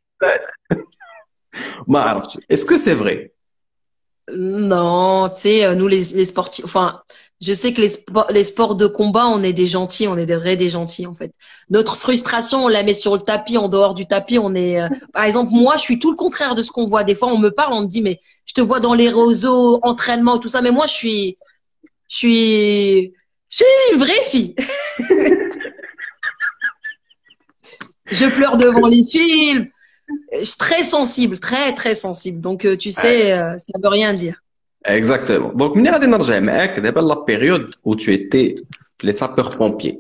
ما عرفتش. Est-ce que c'est vrai? Non, tu sais, nous les sportifs, enfin, je sais que les sports de combat, on est des gentils, on est des gentils en fait. Notre frustration, on la met sur le tapis, en dehors du tapis, on est. Par exemple, moi, je suis tout le contraire de ce qu'on voit. Des fois, on me parle, on me dit, mais je te vois dans les réseaux, entraînement et tout ça, mais moi, je suis une vraie fille. Je pleure devant les films. Je suis très sensible, très très sensible. Donc tu sais, ça veut rien dire. Exactement. Donc ملي غادي نرجع معاك دابا la période où tu étais les sapeurs pompiers.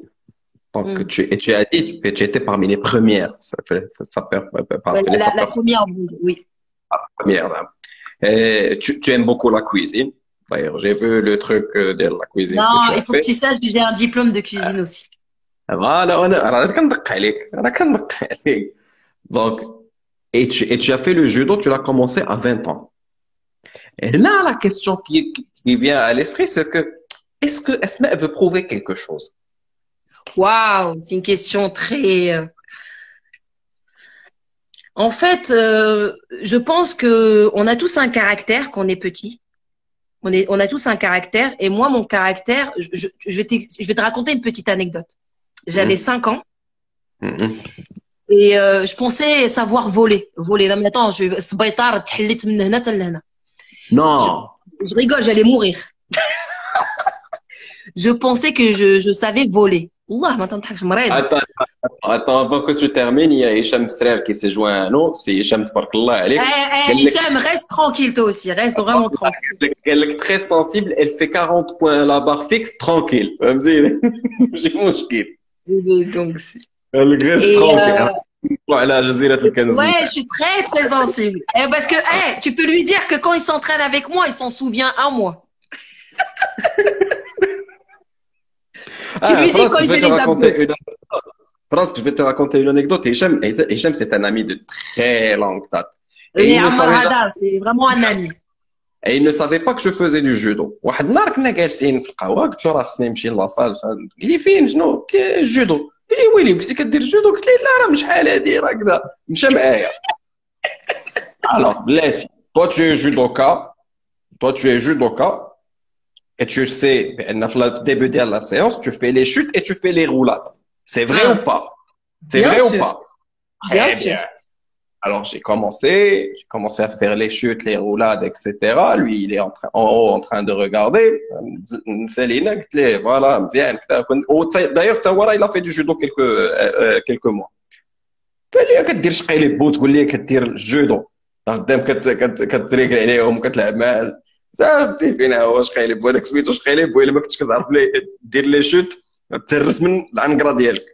Donc tu as dit que tu étais parmi les premières sapeurs la première, oui. La première. Tu aimes beaucoup la cuisine. D'ailleurs, j'ai vu le truc de la cuisine. Non, il faut que tu saches que j'ai un diplôme de cuisine aussi. Voilà, انا كندق عليك. Donc et tu as fait le judo, tu l'as commencé à 20 ans. Et là, la question qui vient à l'esprit, c'est que est-ce que Esma veut prouver quelque chose? Waouh, c'est une question très. En fait, je pense que on a tous un caractère quand on est petit. On a tous un caractère. Et moi, mon caractère, je vais te raconter une petite anecdote. J'avais 5 ans Mhm. et je pensais savoir voler. Voler. Là, mais attends, سبيطار تحليت من هنا حتى لهنا. Je, Non. je rigole, j'allais mourir. Je pensais que je savais voler. Wallah, ما تنضحكش مريضة. Attends, avant que tu termines, il y a Hicham Strer qui s'est joint à nous. C'est Hicham, tabarakallah Eh, عليك. Hicham, reste tranquille toi aussi. Reste vraiment tranquille. Elle est très sensible, elle fait 40 points la barre fixe, tranquille. فهمتي؟ ماشي مشكل. Donc, Elle reste et tranquille. على جزيرة الكنز. ouais, je suis très très sensible. Parce que tu peux lui dire que quand il s'entraîne avec moi, il s'en souvient un mois. Tu lui dis France, quand je il vais fait te les raconter abdos. une France, je vais te raconter une anecdote. Hicham, c'est un ami de très longue date. Et Les il ne Ammar savait Hada, c'est vraiment un ami. Et il ne savait pas que je faisais du judo. واحد النهار كنا جالسين في القهوه قلت له راه خصني نمشي لاصال قال لي فين شنو قلت له الجودو قال لي ويلي بديتي كدير الجودو قلت له لا راه مش شحال هادي راه كذا مشى معايا alors بلاتي toi tu es judoka et tu sais بان في الديبي ديال la séance tu fais les chutes et tu fais les roulades c'est vrai ou Ah, pas c'est bien vrai ou sûr, pas bien très sûr. bien. Alors, j'ai commencé à faire les chutes, les roulades, etc. Lui, il est en haut en train de regarder. Céline, voilà, مزيان كذا. D'ailleurs, Tawara, il a fait du judo quelques mois. قال لي كدير شقيلب وتقول لي كدير الجودو. قدام كتريقل عليهم وكتلعب معاه. تعرفتي فين هو شقيلب وهذاك سميتو شقيلب وإلا ما كنتش كتعرف لي دير لي شوت تهرس من العنقرة ديالك.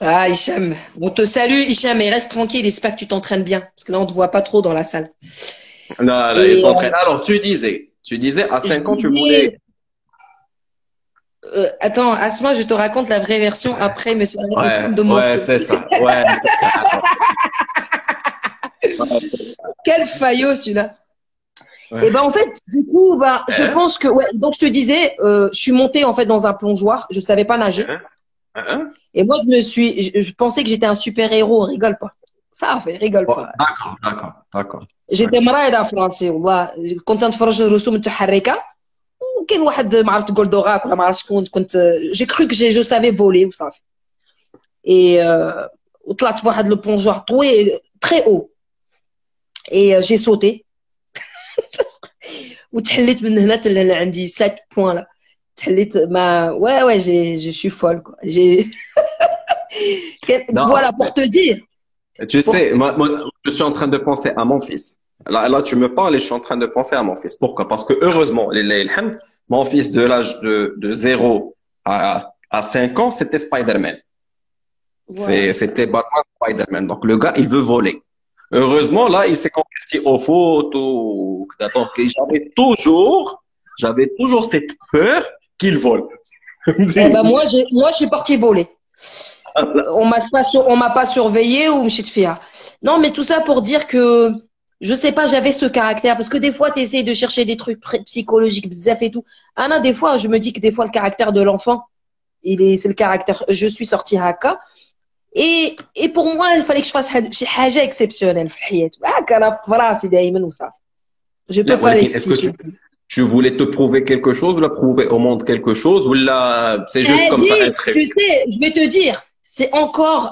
Ah, Hicham, on te salue, Hicham, et reste tranquille, j'espère que tu t'entraînes bien, parce que là, on te voit pas trop dans la salle. Non, là, il Et s'entraîne. Alors, tu disais, à je 5 ans, tu voulais. disais, attends, Asma, je te raconte la vraie version après, monsieur, arrête Ouais, de ouais, mentir. c'est ça. Ouais, c'est ça. Quel faillot, celui-là. Ouais. Et ben, en fait, du coup, ben, je Hein? pense que, ouais, donc je te disais, je suis montée, en fait, dans un plongeoir, je savais pas nager. Hein? Hein? Et moi, je pensais que j'étais un super-héros, rigole pas. Ça fait, rigole Oh, pas. d'accord, d'accord, d'accord. جيتي مرايضة فرنسي والله كنت نتفرج الرسوم متحركة وكاين واحد ما عرفت جولدوغاك ولا ما عرفت شكون كنت جي كرو كو جو سافي فولي وصافي اي وطلعت في واحد لو بونجوار طوي تري او اي جي سوتي وتحليت من هنا حتى لهنا عندي 7 بوان لا تحليت ما ouais je suis folle quoi j'ai Non, voilà pour te dire tu pour sais, moi, je suis en train de penser à mon fils. Là, tu me parles et je suis en train de penser à mon fils. Pourquoi? Parce que heureusement, alhamd, mon fils de l'âge de 0 à 5 ans, c'était Spider-Man. voilà C'était Batman Spider-Man. Donc, le gars, il veut voler. Heureusement, là, il s'est converti au foot. Donc, j'avais toujours cette peur qu'il vole. eh ben moi je suis partie voler. On m'a pas surveillé ou مشيت فيها. Non, mais tout ça pour dire que je sais pas, j'avais ce caractère parce que des fois tu essaies de chercher des trucs psychologiques bzaf et tout. Anna, des fois je me dis que des fois le caractère de l'enfant, c'est le caractère je suis sortie haka et pour moi il fallait que je fasse شي حاجة exceptionnelle في الحياة. هكا انا في راسي دايما وصافي. Je Là, peux pas ولكن, est-ce que l'expliquer. tu voulais te prouver quelque chose ou la prouver au monde quelque chose ou là, c'est juste comme ça un Dis, trait? tu sais, je vais te dire, c'est encore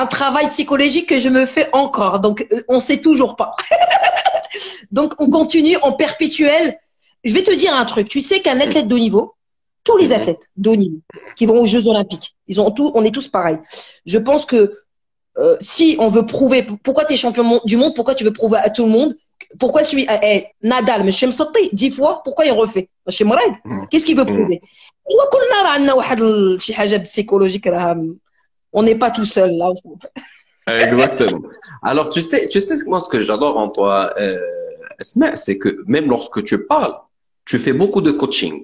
un travail psychologique que je me fais encore. Donc, on sait toujours pas. Donc, on continue en perpétuel. Je vais te dire un truc. Tu sais qu'un athlète de haut niveau, tous les Mhm. athlètes de haut niveau qui vont aux Jeux Olympiques, on est tous pareils. Je pense que si on veut prouver, pourquoi tu es champion du monde, pourquoi tu veux prouver à tout le monde, pourquoi celui, Nadal, mais je me 10 fois, pourquoi il refait? Je me Qu'est-ce qu'il veut Mhm. prouver? وكلنا راه عندنا واحد شي حاجه psychologique راه on n'est pas tout seul là. Exactement. Alors, tu sais, moi, ce que j'adore en toi, Esma, c'est que même lorsque tu parles, tu fais beaucoup de coaching.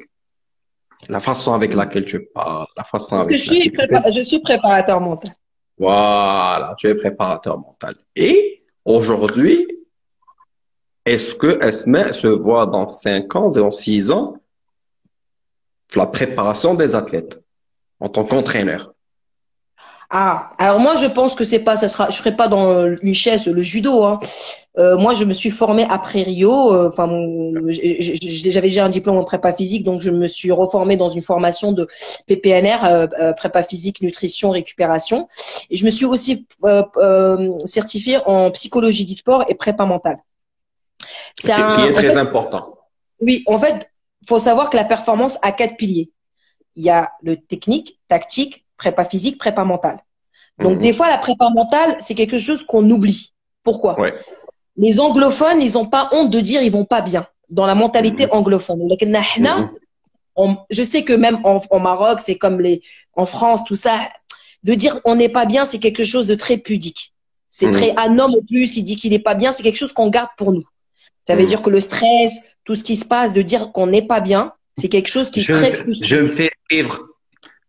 La façon avec laquelle tu parles, la façon Parce que avec laquelle tu fais. je suis préparateur mental. Voilà, tu es préparateur mental. Et aujourd'hui, est-ce que Esma se voit dans 5 ans, dans 6 ans, la préparation des athlètes en tant qu'entraîneur? Ah, alors moi je pense que c'est pas, ça sera, je serai pas dans l'UCHES, le judo, hein. Moi je me suis formée après Rio. Enfin, j'avais déjà un diplôme en prépa physique, donc je me suis reformée dans une formation de PPNR, prépa physique, nutrition, récupération, et je me suis aussi certifiée en psychologie du sport et prépa mentale. Qui est En très fait, important. oui, en fait, faut savoir que la performance a 4 piliers. Il y a le technique, tactique, prépa physique, prépa mentale. Donc, des Mhm. fois, la prépa mentale, c'est quelque chose qu'on oublie. Pourquoi? Ouais. Les anglophones, ils n'ont pas honte de dire ils vont pas bien dans la mentalité Mhm. anglophone. لكن احنا, Mhm. je sais que même en Maroc, c'est comme en France, tout ça, de dire on n'est pas bien, c'est quelque chose de très pudique. C'est très, Mhm. un homme au plus, il dit qu'il n'est pas bien, c'est quelque chose qu'on garde pour nous. Ça veut dire Mhm. que le stress, tout ce qui se passe, de dire qu'on n'est pas bien, c'est quelque chose qui est très Je frustrant. me fais vivre.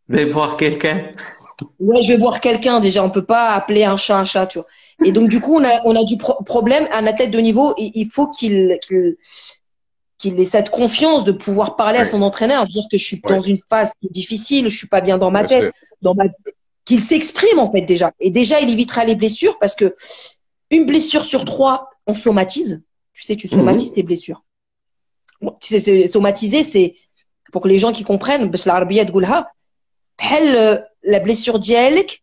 Je vais voir quelqu'un. Ouais, je vais voir quelqu'un déjà. On peut pas appeler un chat, tu vois. Et donc du coup, on a du problème. Un athlète de niveau, il faut qu'il ait cette confiance de pouvoir parler à Oui, son entraîneur, dire que je suis oui, dans une phase difficile, je suis pas bien dans ma bien tête, sûr. dans ma qu'il s'exprime en fait déjà. Et déjà, il évitera les blessures parce que une blessure sur 3, on somatise. Tu sais, tu somatises Mhm. tes blessures. Bon, somatiser, c'est pour que les gens qui comprennent, باش العربية تقولها, بحال la blessure ديالك,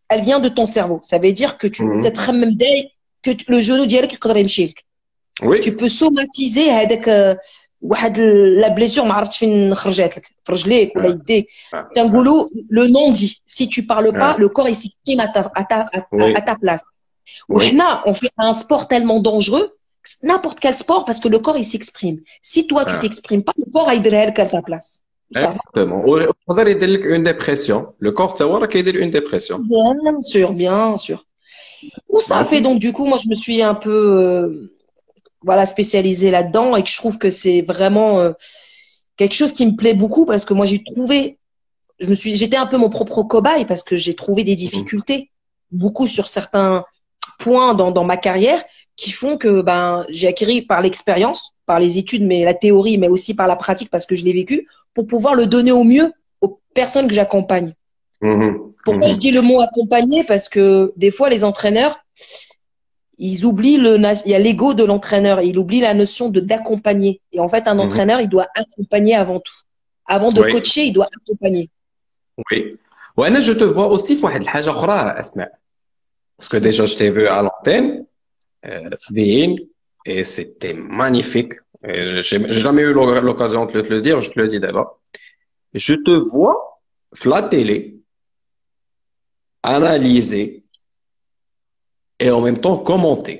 elle vient de ton cerveau. Ça veut dire que Mhm. تتخمم داير que le genou ديالك يقدر يمشي لك. Tu Oui, peux somatiser هذاك واحد la blessure ما عرفتش فين خرجت لك في رجليك ولا ah, يديك. ah, ah, تنقولوا le non dit. Si tu parles pas, ah. le corps il s'exprime à Oui, ta place. oui, وحنا on fait un sport tellement dangereux, n'importe quel sport parce que le corps il s'exprime. Si toi tu ah. t'exprimes pas, le corps il يديرها لك à ta place. Ça va. Exactement. ويقدر يدير لك une dépression. Le corps تاعو راه كيدير une dépression. Bien sûr, bien sûr. Où ça fait ماشي. donc du coup, moi je me suis un peu voilà spécialisée là-dedans et que je trouve que c'est vraiment quelque chose qui me plaît beaucoup parce que moi j'ai trouvé, j'étais un peu mon propre cobaye parce que j'ai trouvé des Mhm. difficultés beaucoup sur certains points dans ma carrière qui font que ben j'ai acquis par l'expérience, par les études, mais la théorie, mais aussi par la pratique parce que je l'ai vécu pour pouvoir le donner au mieux aux personnes que j'accompagne. Mhm. Pourquoi je Mhm. dis le mot accompagner? Parce que des fois les entraîneurs ils oublient il y a l'ego de l'entraîneur et il oublie la notion de d'accompagner. Et en fait, un Mhm. entraîneur, il doit accompagner avant tout. Avant de Oui, coacher, il doit accompagner. oui. وانا je te vois aussi في واحد الحاجه اخرى اسماء. Parce que déjà je t'ai vu à l'antenne في Bein et c'était magnifique. Et j'ai jamais eu l'occasion de te le dire, je te le dis d'abord. Je te vois la télé analyser et en même temps commenter.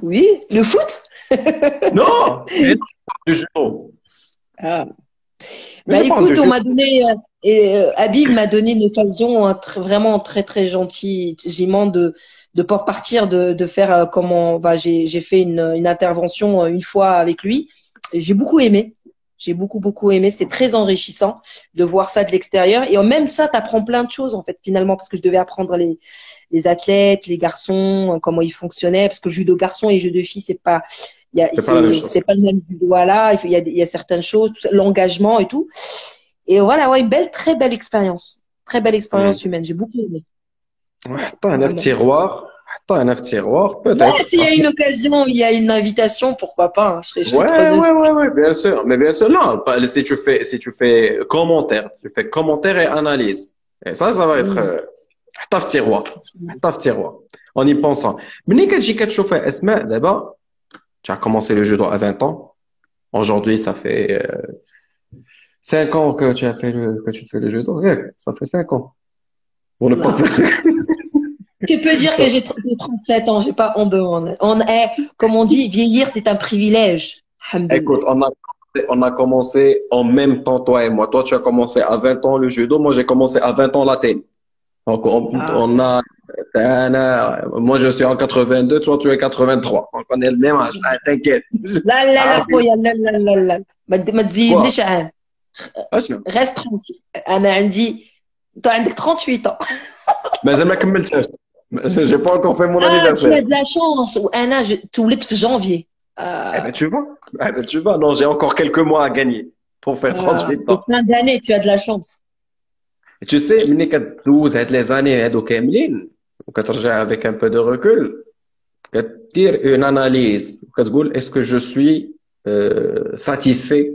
Oui, le foot. Non, mais non, je parle du judo. Ah. Mais Bah je parle du écoute, on judo. m'a donné, Habib m'a donné une occasion vraiment très très gentiment de pas partir, de faire comment, bah, j'ai fait une intervention une fois avec lui. Et j'ai beaucoup aimé. J'ai beaucoup aimé. C'était très enrichissant de voir ça de l'extérieur. Et en même ça, tu apprends plein de choses en fait finalement parce que je devais apprendre les athlètes, les garçons, comment ils fonctionnaient parce que judo garçon et judo fille, c'est pas C'est pas la même chose. c'est pas le même judo. Voilà, il y a certaines choses, l'engagement et tout. Et voilà, ouais, une belle, très belle expérience. Très belle expérience Hmm. humaine. J'ai beaucoup aimé. Voilà, حطها هنا في vraiment. tiroir. حطها هنا في tiroir, Ouais, peut-être. s'il y Parce a que une occasion, il y a une invitation, pourquoi pas, hein. Je serais ouais, ouais, preneuse. ouais, ouais, bien sûr. Mais bien sûr, non, si tu fais commentaire, tu fais commentaire et analyse. Et ça va être, Mm. حطها في tiroir. حطها في tiroir. En y pensant. ملي كتجي كتشوف اسماء دابا, tu as commencé le judo à 20 ans. Aujourd'hui, ça fait 5 ans que que tu fais le judo. Ouais, ça fait 5 ans. Pour ne pas Voilà. faire. Tu peux dire que Ça- j'ai 37 ans, j'ai pas honte de comme on dit, vieillir, c'est un privilège. Alhamdoulilah. Écoute, on a commencé en même temps, toi et moi. Toi, tu as commencé à 20 ans le judo. Moi, j'ai commencé à 20 ans la télé. Donc, Ah. on a, moi, je suis en 82, toi, tu es 83. Donc, on est le même âge. Ah, t'inquiète. لا Ah, خويا لا ما quoi? تزيدنيش عام. Ah, je- Reste tranquille. انا عندي انت عندك 38 ans. Mais elle m'a كملتهاش. J'ai pas encore fait mon Ah, tu anniversaire. as de la chance. وانا تولدت في janvier. Eh ben, tu vois. Eh ben, tu vois. Non, j'ai encore quelques mois à gagner pour faire 38 C'est ans. fin d'année, tu as de la chance. Tu sais, ملي كدوز هاد لي زاني هادو كاملين وكترجع avec un peu de recul, كدير une analyse وكتقول est-ce que je suis satisfait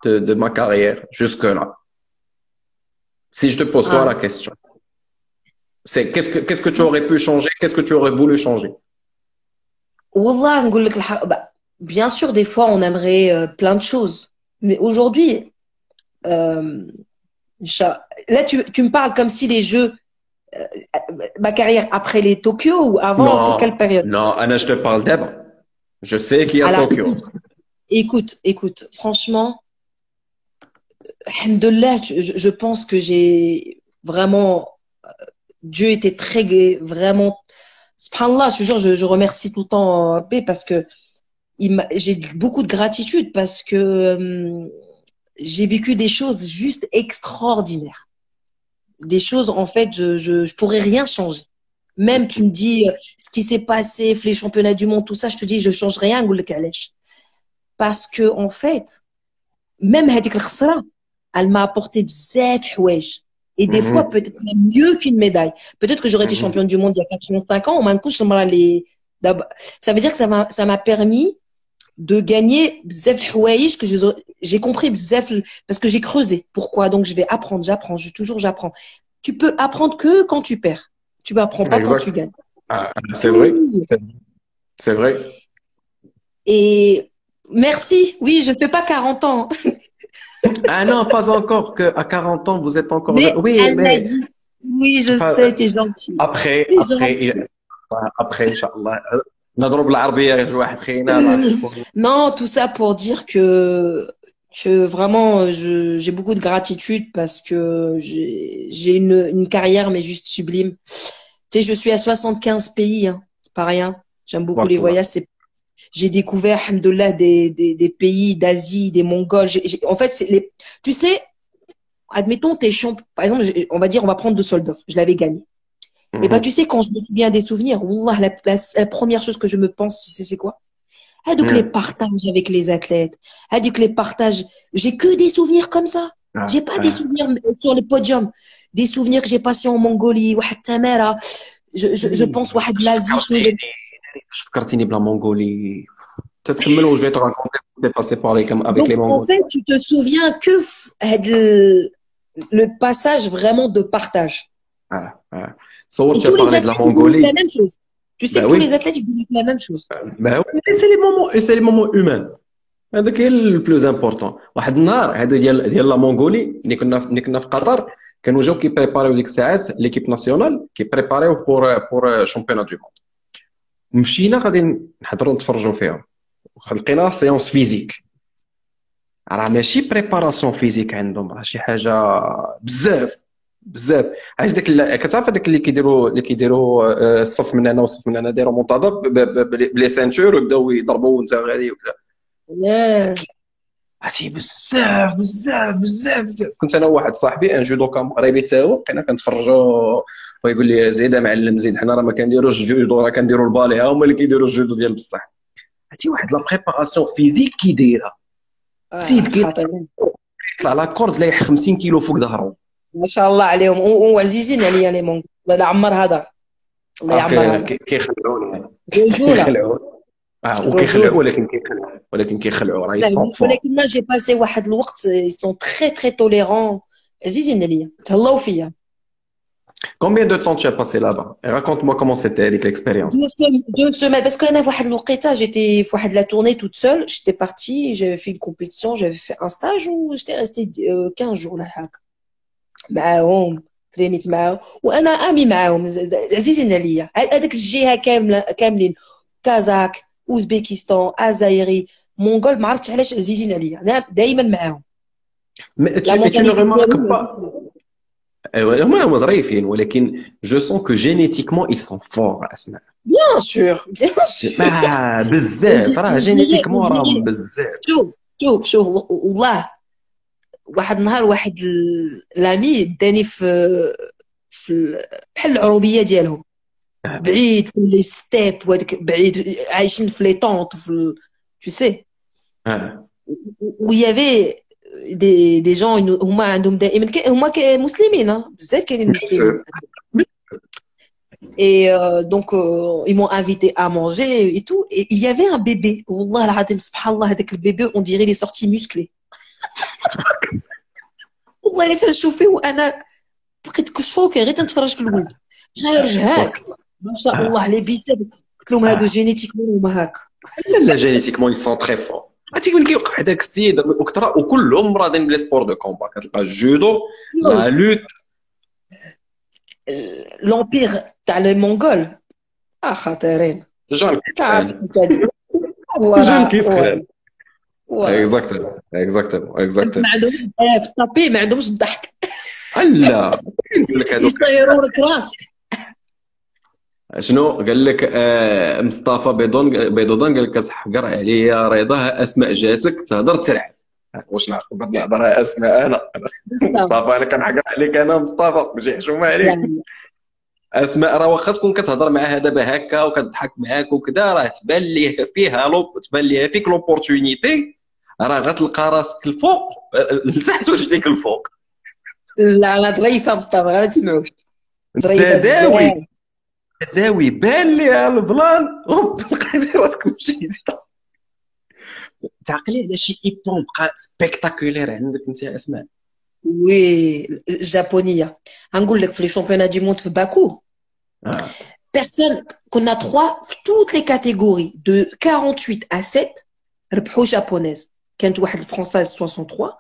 de ma carrière jusque-là. Si je te pose toi Ah. la question, c'est qu'est-ce que tu aurais pu changer, qu'est-ce que tu aurais voulu changer? Wallah, نقول لك bah, bien sûr, des fois, on aimerait plein de choses. Mais aujourd'hui, euh, là, tu me parles comme si les jeux, ma carrière après les Tokyo ou avant, c'est quelle Non, période? non, Anna, je te parle d'abord. Je sais qu'il y a Alors, Tokyo. écoute, franchement, alhamdoulilah, je pense que j'ai vraiment, Dieu était très, vraiment, subhanallah, je te jure, je remercie tout le temps Paix parce que j'ai beaucoup de gratitude parce que j'ai vécu des choses juste extraordinaires. Des choses, en fait, je pourrais rien changer. Même tu me dis ce qui s'est passé, les championnats du monde, tout ça, je te dis, je change rien, نقول لك علاش. Parce que, en fait, même هذيك الخسارة, elle m'a apporté bzaf حوايج. Et des fois, Mhm, peut-être même mieux qu'une médaille. Peut-être que j'aurais été mhm. championne du monde il y a 85 ans, ça veut dire que ça m'a permis de gagner bzaf الحوايج que j'ai compris bzaf parce que j'ai creusé. Pourquoi? Donc je vais apprendre, j'apprends. Tu peux apprendre que quand tu perds. Tu apprends pas quand tu Exact. gagnes. Ah, c'est vrai. Toujours. C'est vrai. Et merci. Oui, je fais pas 40 ans, Ah non, pas encore, que à 40 ans, vous êtes encore jeune. mais Oui, elle m'a mais dit. Oui, je enfin, sais, t'es gentil. après, T'es après, gentil. après, Inch'Allah. نضرب بالعربية غير واحد خينا ما عرفتش شكون. Non, tout ça pour dire que vraiment, j'ai beaucoup de gratitude parce que j'ai une carrière, mais juste sublime. Tu sais, je suis à 75 pays, hein. C'est pas rien. J'aime beaucoup تبارك les الله. voyages. J'ai découvert, alhamdoulilah, des pays d'Asie, des Mongols. En fait, tu sais, admettons, t'es champion. Par exemple, on va dire, on va prendre de Soldov. Je l'avais gagné. Et ben, tu Mhm, sais, quand je me souviens des souvenirs, wallah, la première chose que je me pense, tu sais, c'est quoi? Ah, donc les mhm. partages avec les athlètes. Ah, donc les partages. J'ai que des souvenirs comme ça. Ah, J'ai pas des ah. souvenirs sur le podium. Des souvenirs que j'ai passés en Mongolie, واحد Tamara. Je pense واحد l'Asie. فكرتيني بلا مونغولي تتكمل و je vais te raconter ce qui s'est passé par avec Donc, les en Mongols. fait, tu te souviens que le passage vraiment de partage. Ah, ah. Saour, Et tu as tous les parlé de la athlètes, ils vous disent la Mongolie. même chose. Tu sais Ben que tous les oui, athlètes, ils vous disent la même chose. ben oui, et c'est les moments humains. هذاك هي البلوز امبورطون. واحد النهار هذا ديال لا مونغولي اللي كنا في قطر كانوا جاو كيبريباريو ديك الساعات ليكيب ناسيونال كيبريباريو بور شامبيونات دو موند. مشينا غادي نحضروا نتفرجوا فيهم لقينا سيونس فيزيك راه ماشي بريباراسيون فيزيك عندهم راه شي حاجه بزاف بزاف. عرفت كتعرف هذاك اللي كيديروا الصف من هنا والصف من هنا دايروا منتظم بلي سانتور ويبداو يضربوا وانت غادي وكذا. Yeah. عرفتي بزاف بزاف بزاف بزاف. كنت انا وواحد صاحبي ان جودوكا مغربي حتى هو بقينا كنتفرجوا ويقول لي زيد معلم زيد حنا راه ما كنديروش الجودو راه كنديروا البالي هما اللي كيديروا الجودو ديال بصح. عرفتي واحد لا بريباراسيون فيزيك كي دايره سيد خاطر كيطلع لا كورد لايح 50 كيلو فوق ظهره. ما شاء الله عليهم وعزيزين عليا لي مونغ. الله يعمر هذا. الله يعمر هذا. كيخلعوني رجولة. كيخلعوا وكيخلعوا رجولة. ولكن كيخلعوا راه لا، يسون فور. ولكن ما جي باسي واحد الوقت ils sont très très tolérants. عزيزين عليا تهلاو فيا. Combien de temps tu as passé là-bas? Et raconte-moi comment c'était avec l'expérience. 2 semaines parce que انا في واحد الوقيته j'étais في واحد la tournée toute seule. J'étais partie, j'avais fait une compétition, j'avais fait un stage où j'étais restée 15 jours ولا هكا معاهم. ترينيت معاهم وانا امي معاهم عزيزين عليا. هذاك الجهه كاملين كازاك، اوزبكستان، ازايري، مونغول، ما عرفتش علاش عزيزين عليا. انا دائما معاهم. Mais لا tu ne مونتاليتي remarques pas. ديالهم. هما ظريفين ولكن je sens que génétiquement ils sont forts اسمع. بيان سور بيان سور. بزاف راه جينيتيكمون راهم ندير بزاف. شوف والله. واحد النهار واحد لامي داني بحال العروبيه ديالهم بعيد في لي ستيب وهذاك بعيد عايشين في لي طونط في tu sais آه. où il y avait des gens هما عندهم دائما هما مسلمين بزاف كاينين Bien sûr. مسلمين. Et donc, ils m'ont invité à manger et tout. Et il y avait un bébé. Wallah al-Adim, subhanallah, avec le bébé, on dirait les sorties musclées. والله اللي تنشوف فيه وانا بقيت كشوكه غير تنتفرج في الولد غير جهاد ما شاء الله عليه بيساب. قلت لهم هادو جينيتيكمون هما هكا. لا جينيتيكمون يسون تري فور. تيقول لك يوقع هذاك السيد وكلهم راضين بلي سبور دو كومبا. كتلقى الجودو لا لوت لومبير تاع لي مونغول خطيرين. جان تعرف انت جان كيسخن. اكزاكتومون ما عندهمش في الطابي ما عندهمش الضحك. لا يقول لك هذوك يطيروا لك راسك. شنو قال لك مصطفى بيضون قال لك تحقر عليا رضا اسماء جاتك تهضر تلعب. واش نقدر نهضر اسماء انا مصطفى انا كنحقر عليك انا مصطفى ماشي حشومه عليك. اسماء راه واخا تكون كتهضر معاها دابا هكا وكتضحك معاك وكذا راه تبان ليها فيك لوبورتونيتي راه غتلقى راسك الفوق لتحت ورجليك الفوق. لا انا ظريفه مصطفى غير تسمعوش تداوي بان ليها البلان لقيتي راسك مشيتي. تعقلي على شي ايبون بقى سبيكتاكولير عندك انت اسماء. وي جابونيه غنقول لك في لي شامبيونات دي موند في باكو بيرسون كنا 3 في توت لي كاتيجوري دو 48 à 7 ربحوا جابونيز. كانت واحد الفرونسايز 63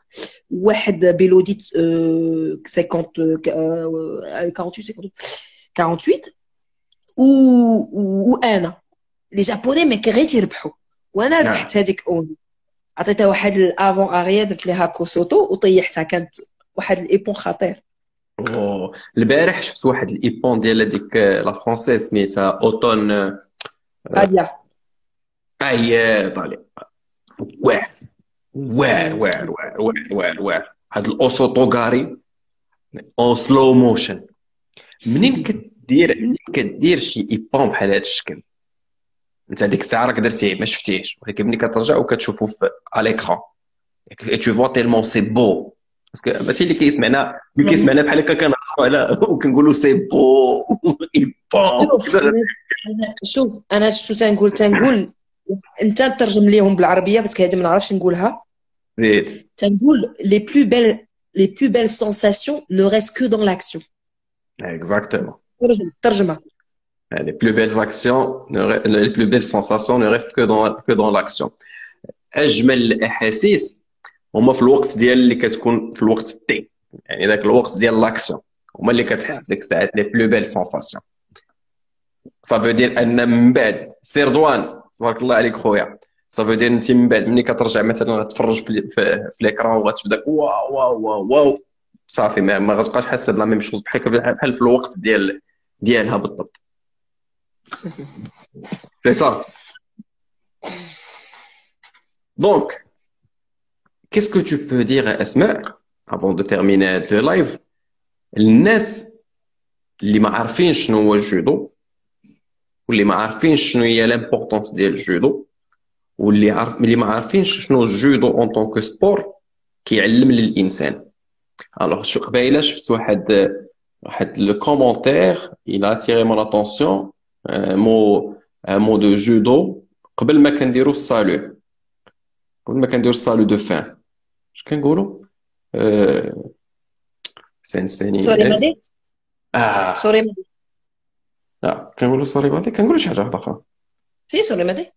واحد بيلوديت 50 48 وانا لي جابوني ما كرهيتش يربحوا وانا ربحت هذيك اون عطيتها واحد الافون اريا درت ليها كوسوتو وطيحتها. كانت واحد الايبون خطير. البارح شفت واحد الايبون ديال هذيك لا فرونسيز سميتها اوتون غاليه اي طالع واعر هاد الاوسوتو غاري اون سلو موشن. منين كدير شي ايبون بحال هاد الشكل انت هذيك الساعه راك درتيه ما شفتيهش ولكن ملي كترجع وكتشوفو في على ليكران tu vois tellement c'est beau باسكو ماشي اللي كيسمعنا بحال هكا كنهضروا على وكنقولوا سي بو ايبون. شوف انا شو تنقول انت ترجم ليهم بالعربيه باسكو هذه ما نعرفش نقولها. زيد تنقول les plus belles sensations ne restent que dans l'action. exactement ترجمه. les plus belles actions les plus belles sensations ne restent que dans l'action. اجمل الاحاسيس هما في الوقت ديال اللي كتكون في الوقت التي يعني ذاك الوقت ديال لاكسيون هما اللي كتحس ديك الساعات لي بلو بيل سونساسيون. صافو دير ان من بعد سير دوان تبارك الله عليك خويا صافو دير انت من بعد ملي كترجع مثلا تفرج في ليكران وغتشوف داك واو واو واو واو صافي ما غتبقاش حاسه بلا ميم شوز بحال في الوقت ديالها بالضبط. سي صا. Donc, qu'est-ce que tu peux dire à Asma, avant de terminer le live, الناس اللي ما عارفين شنو هو الجودو واللي ما عارفين شنو هي l'importance ديال الجودو واللي ما عارفينش شنو الجودو en tant que sport كيعلم للإنسان. Alors شو قبيله شفت واحد le commentaire il a attiré mon attention un mot de judo قبل ما كنديروا الصالو الصالو دو فان اش كنقولوا سنساني سوري مادي سوري مادي لا كنقولوا سوري مادي كنقولوا شي حاجه اخرى سي سوري مادي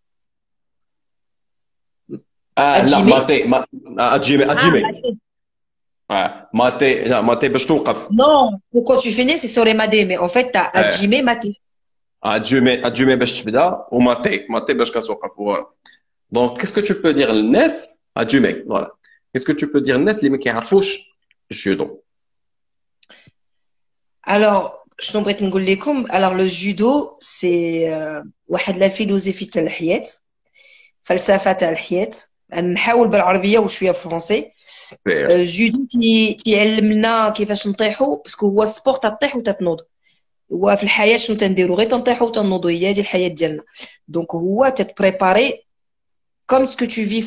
لا ماتي ماتي لا ماتي باش توقف non pourquoi tu finis c'est سوري مادي mais en fait t'as adjimé mati adjumé باش تبدا وماتي باش كتوقف. Donc, qu'est-ce que tu peux dire l'nes à Djumé, voilà. Qu'est-ce que tu peux dire l'nes les mecs qui عرفوش judo? Alors, je t'embête نقول لكم. Alors le judo c'est واحد لا فيلوزوفي تاع الحياة فلسفة تاع الحياة. نحاول بالعربية وشوية فرنسي. جودو تيعلمنا كيفاش نطيحوا باسكو هو سبور تطيح وتتنوض. هو في الحياة شنو تنديروا غير تنطيحوا وتنوضوا هي هذه الحياة ديالنا. دونك هو تتبريباري comme ce que tu vis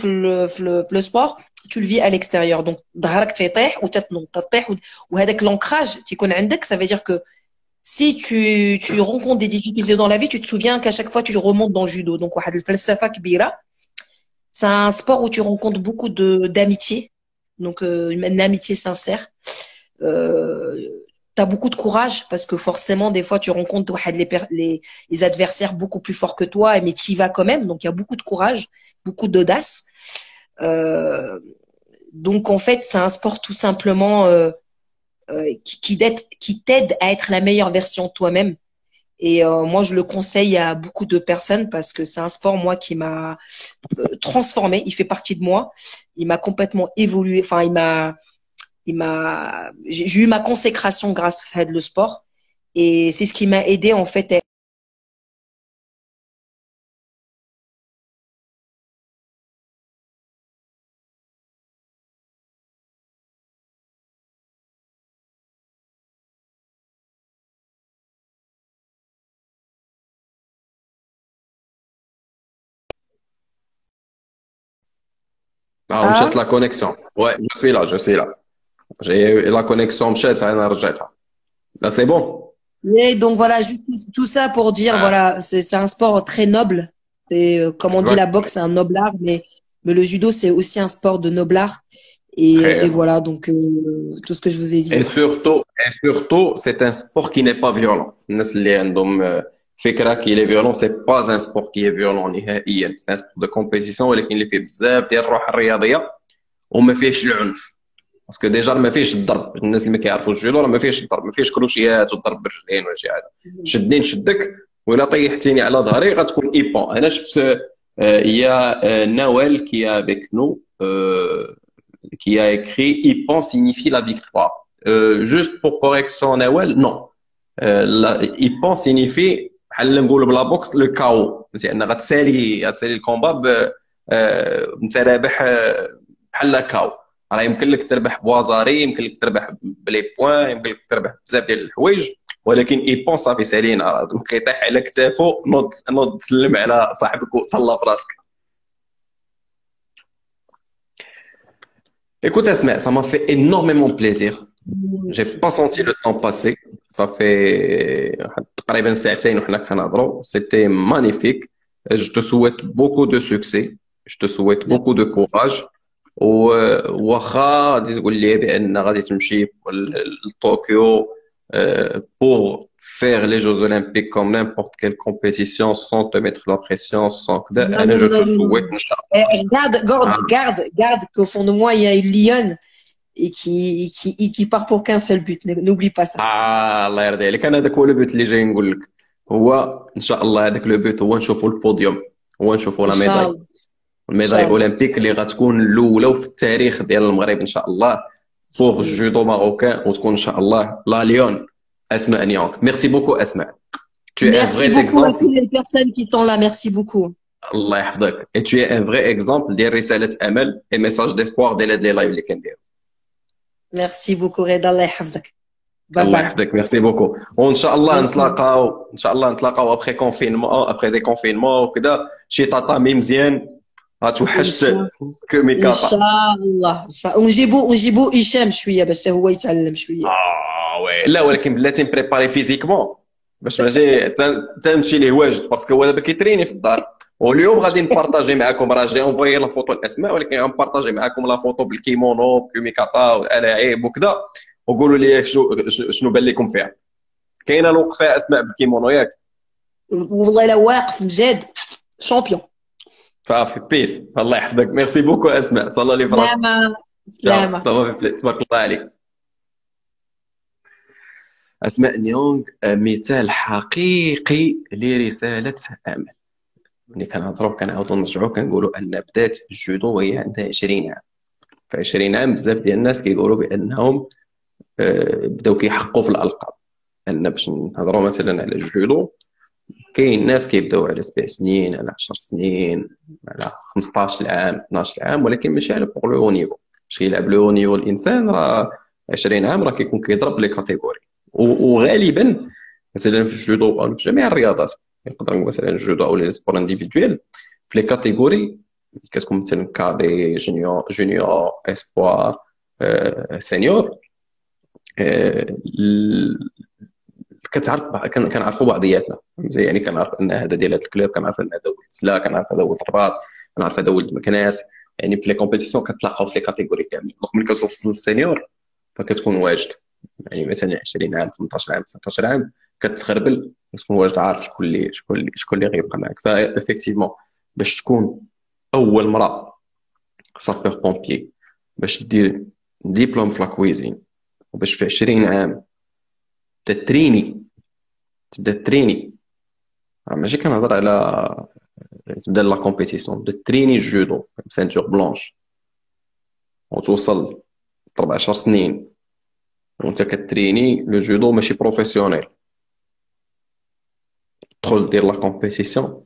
le sport tu le vis à l'extérieur. Donc, ظهرك تيطيح وتتنوض تطيح وهذاك l'ancrage تيكون عندك, ça veut dire que si tu rencontres des difficultés dans la vie, tu te souviens qu'à chaque fois tu remontes dans le judo. Donc, واحد الفلسفة كبيرة. C'est un sport où tu rencontres beaucoup d'amitié. Donc, une amitié sincère. T'as beaucoup de courage parce que forcément, des fois, tu rencontres les adversaires beaucoup plus forts que toi, mais tu y vas quand même. Donc, il y a beaucoup de courage, beaucoup d'audace. Donc, en fait, c'est un sport tout simplement qui t'aide à être la meilleure version de toi-même. Et moi, je le conseille à beaucoup de personnes parce que c'est un sport, moi, qui m'a transformé. Il fait partie de moi. Il m'a complètement évolué. Enfin, j'ai eu ma consécration grâce à le sport. Et c'est ce qui m'a aidé, en fait, à... Ah, مشات la connexion. Ouais, je suis là, je suis là. J'ai la connexion مشات انا رجعتها. Là, c'est bon. Et donc voilà, juste tout ça pour dire, Ah, voilà, c'est un sport très noble. C'est, comme on dit, la exact. boxe, c'est un noble art, mais le judo, c'est aussi un sport de noble art. Et Très. voilà, donc tout ce que je vous ai dit. Et surtout, c'est un sport qui n'est pas violent. الناس اللي عندهم فكرة qu'il est violent, c'est pas un sport qui est violent نهائيا. C'est un sport de compétition ولكن اللي فيه بزاف ديال الروح الرياضية وما فيهش العنف. باسكو ديجا ما فيهش الضرب. الناس اللي ما كيعرفوا الجودو راه ما فيهش الضرب، ما فيهش كروشيات وضرب بالرجلين ولا شي حاجة. شدني نشدك وإلا طيحتيني على ظهري غتكون ايبون. أنا شفت يا نوال qui est avec nous qui a écrit Ipan signifie la victoire. Juste pour correction, Nawel, non. Ipan signifie بحال نقولوا بلا بوكس لو كاو، لان غتسالي الكومبا انت رابح بحال كاو. راه يمكن لك تربح بوازاري، يمكن لك تربح بلي بوان، يمكن لك تربح بزاف ديال الحوايج، ولكن ايبون صافي سالينا. دونك كيطيح على كتافو نوض تسلم على صاحبك وتهلا في راسك. Écoute, Asma, ça m'a fait énormément plaisir. J'ai pas senti le temps passer. Ça fait تقريبا ساعتين وحنا كنهضروا. C'était magnifique. Je te souhaite beaucoup de succès. Je te souhaite beaucoup de courage. واخا غادي تقول لي بان غادي تمشي لطوكيو pour faire les Jeux Olympiques comme n'importe quelle compétition sans te mettre la pression, sans que Non, je non, te non, non. souhaite Garde qu'au fond de moi, il y a une lionne et qui part pour qu'un seul but. N'oublie pas ça. الله يرضي عليك. انا هذاك هو البوت اللي جاي نقول لك. هو ان شاء الله هذاك البوت هو نشوفوا البوديوم، هو نشوفوا لا ميداي، Inch'Allah. الميداي Inch'Allah. اولمبيك اللي غتكون الاولى في التاريخ ديال المغرب ان شاء الله بوغ الجودو ماروكان، وتكون ان شاء الله لا ليون اسماء نيونغ. ميرسي بوكو اسماء. Tu es un Merci vrai beaucoup à exemple. toutes les personnes qui sont là. Merci beaucoup. الله يحفظك. Et tu es un vrai exemple ديال رسالة امل et message d'espoir ديال هاد لي لايف اللي كندير. Merci beaucoup, Reda. Allah يحفظك. Bye الله bye. يحفظك. ميرسي بوكو. وان شاء الله Bonne soirée. نتلاقاو، ان شاء الله نتلاقاو ابخي كونفينمون، ابخي دي كونفينمون وكذا شي طاطامي مزيان. غتوحشت إن كوميكاتا. شاء الله. إن شاء الله. ونجيبو هشام شوية باش هو يتعلم شوية. وي لا، ولكن بلاتي مبريباري فيزيكمون باش ماشي تنمشي ليه واجد، باسكو هو دابا كيتريني في الدار. واليوم غادي نبارطاجي معكم، راه جاي اونفوي لا فوتو الاسماء، ولكن غنبارطاجي معكم لا فوتو بالكيمونو كوميكاتا والاعيب وكذا، وقولوا لي شنو بان لكم فيها. كاينه الوقفه اسماء بالكيمونو ياك؟ والله لو واقف مجاد شامبيون. صافي بيس. الله يحفظك. ميرسي بوكو اسماء، تهلا لي في راسك. سلامة. تشاو. سلامة. تبارك الله عليك. أسماء نيونغ مثال حقيقي لرسالة أمل. ملي كنهضروا كنعاودوا نرجعوا كنقولوا أن بدات الجودو وهي عندها 20 عام. في 20 عام بزاف ديال الناس كيقولوا بأنهم بداو كيحققوا في الألقاب. أن باش نهضروا مثلا على الجودو كاين ناس كيبداو على 7 سنين، على 10 سنين، على 15 عام، 12 عام، ولكن ماشي على بوغ لو نيفو. باش يلعب لو نيفو الإنسان راه 20 عام راه كيكون كيضرب لي كاتيجوري. وغالبا مثلا في الجودو او في جميع الرياضات، نقدر نقول مثلا الجودو او لي سبور انديفيدويل في لي كاتيجوري كتكون مثلا كادي، جونيور اسبوار، سينيور. آه، ال- كنعرفوا بعضياتنا، يعني كنعرف ان هذا ديال هذا الكلوب، كنعرف ان هذا ولد سلا، كنعرف هذا ولد الرباط، كنعرف هذا ولد مكناس. يعني في لي كومبيتيسيون كتلاقاو في لي كاتيجوري كاملين. دونك ملي كتوصل للسينيور فكتكون واجد، يعني مثلا 20 عام، 18 عام، 19 عام، كتخربل، كتكون واجد عارف شكون اللي غيبقى معك. فافيكتيفمون باش تكون اول مرة سابور بومبيي، باش دير ديبلوم في لا كويزين، وباش في 20 عام تتريني، تبدا تريني. ماشي كنهضر على تبدا لا كومبيتيسيون، تبدا تريني الجودو سانتور بلونش، وتوصل 14 سنين وانت كتريني لو جودو ماشي بروفيسيونيل، تدخل دير لا كومبيتيسيون.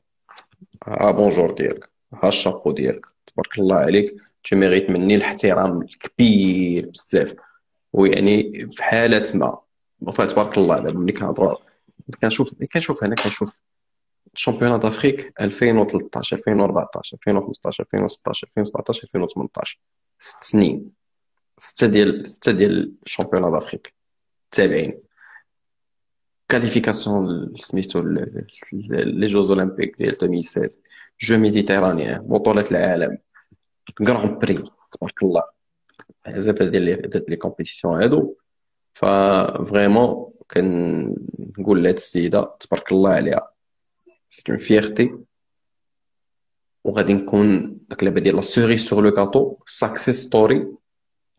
ها بونجور ديالك، ها الشابو ديالك، تبارك الله عليك، تو ميريت مني الاحترام الكبير بزاف. ويعني في حالة ما، تبارك الله دابا ملي كنهضروا، كنشوف الشامبيونات دافريك 2013، 2014، 2015، 2016، 2017، 2018، 6 سنين، ستة ديال الشامبيونات دافريك تابعين. كاليفيكاسيون سميتو لي جوز اولمبيك ديال 2016، جو ميديتيرانيان، بطولة العالم، غران بري، تبارك الله، بزاف ديال لي كومبيتيسيون هادو. ففريمون كنقول لهاد السيدة تبارك الله عليها، سي اون فيرتي. وغادي نكون داك اللعبه ديال لا سوري سور لو كاتو، ساكسيس ستوري،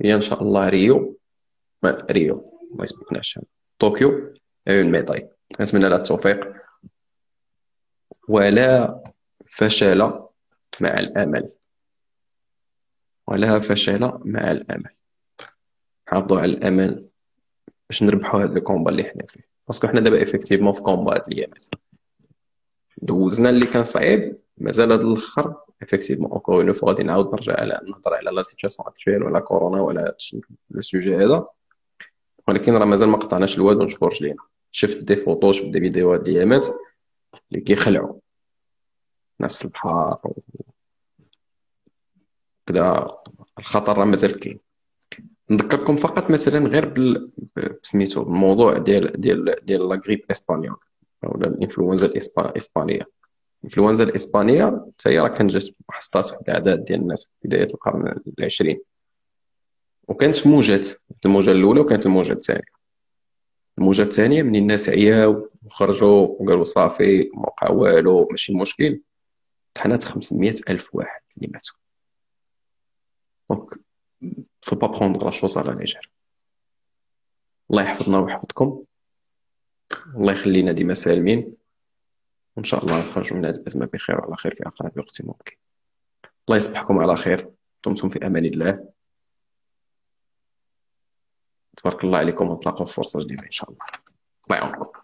هي ان شاء الله ريو. ريو ما يسبقناش، طوكيو، اون ميداي. كنتمنى لها التوفيق، ولا فشل مع الامل، ولا فشل مع الامل. حافظوا على الامل باش نربحوا هذا الكومبا اللي حنا فيه، باسكو حنا دابا افكتيفمون في كومبا هاد الايامات. دوزنا اللي كان صعيب، مازال هاد الاخر افكتيفمون اونكور اون فوا غادي نعاود نرجع على نهضر على لا سيتياسيون اكطويل ولا كورونا ولا هادشي لو سوجي هذا. ولكن راه مازال ما قطعناش الواد ونشوفوا رجلينا. شفت دي فوتو، شفت دي فيديوهات ديال ايامات اللي كيخلعوا ناس في البحر وكذا. الخطر راه مازال كاين. نذكركم فقط مثلا غير سميتو الموضوع ديال لا غريب اسبانيول، ولا الانفلونزا الاسبانيه. الانفلونزا الاسبانيه حتى هي راه كانت جات واحد ستات، واحد العدد ديال الناس في بدايه القرن العشرين، وكانت في موجات. الموجه الاولى وكانت الموجه الثانيه. الموجه الثانيه من الناس عياو وخرجوا وقالوا صافي ما وقع والو، ماشي مشكل. طحنات 500 الف واحد اللي ماتوا. دونك فو با بروندر لا شوز على ليجير. الله يحفظنا ويحفظكم، الله يخلينا ديما سالمين، وان شاء الله نخرجوا من هذه الازمه بخير وعلى خير في اقرب وقت ممكن. الله يصبحكم على خير، دمتم في امان الله. تبارك الله عليكم، ونتلاقاو في فرصه جديده ان شاء الله. الله يعاونكم.